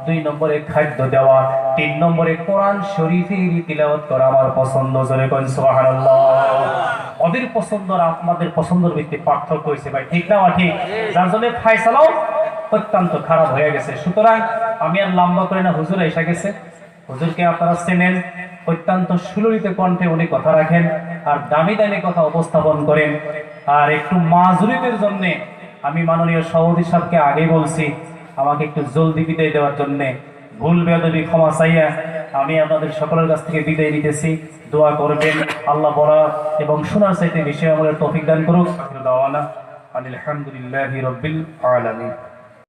2 নম্বরে খাদ্য দেওয়া, 3 নম্বরে কোরআন শরীফের তিলাওয়াত করা আমার পছন্দ। জোরে বলেন সুবহানাল্লাহ। ওদের পছন্দ আর আপনাদের পছন্দের ভিত্তিতে পার্থক্য হয়েছে, ভাই ঠিক না? ঠিক। যার জন্য ফায়সালাও অত্যন্ত খারাপ হয়ে গেছে। সুতরাং আমি আর লম্বা করে না, হুজুর এসে গেছে, হুজুরকে আপনারা চেনেন, অত্যন্ত সুললিত কণ্ঠে উনি কথা রাখেন আর দামি দামি কথা উপস্থাপন করেন। আর একটু মাজুরিদের জন্য আমি মাননীয় সভাপতি সাহেবকে আগেই বলছি, আমাকে একটু জলদি বিদায় দেওয়ার জন্য, ভুল বেয়াদবি ক্ষমা চাইয়া আমি আপনাদের সকলের কাছ থেকে বিদায় নিতেছি। দোয়া করবেন, আল্লাহ বলা এবং শোনার চাইতে বেশি আমাদের তৌফিক দান করুক। আলহামদুলিল্লাহি রাব্বিল আলামিন।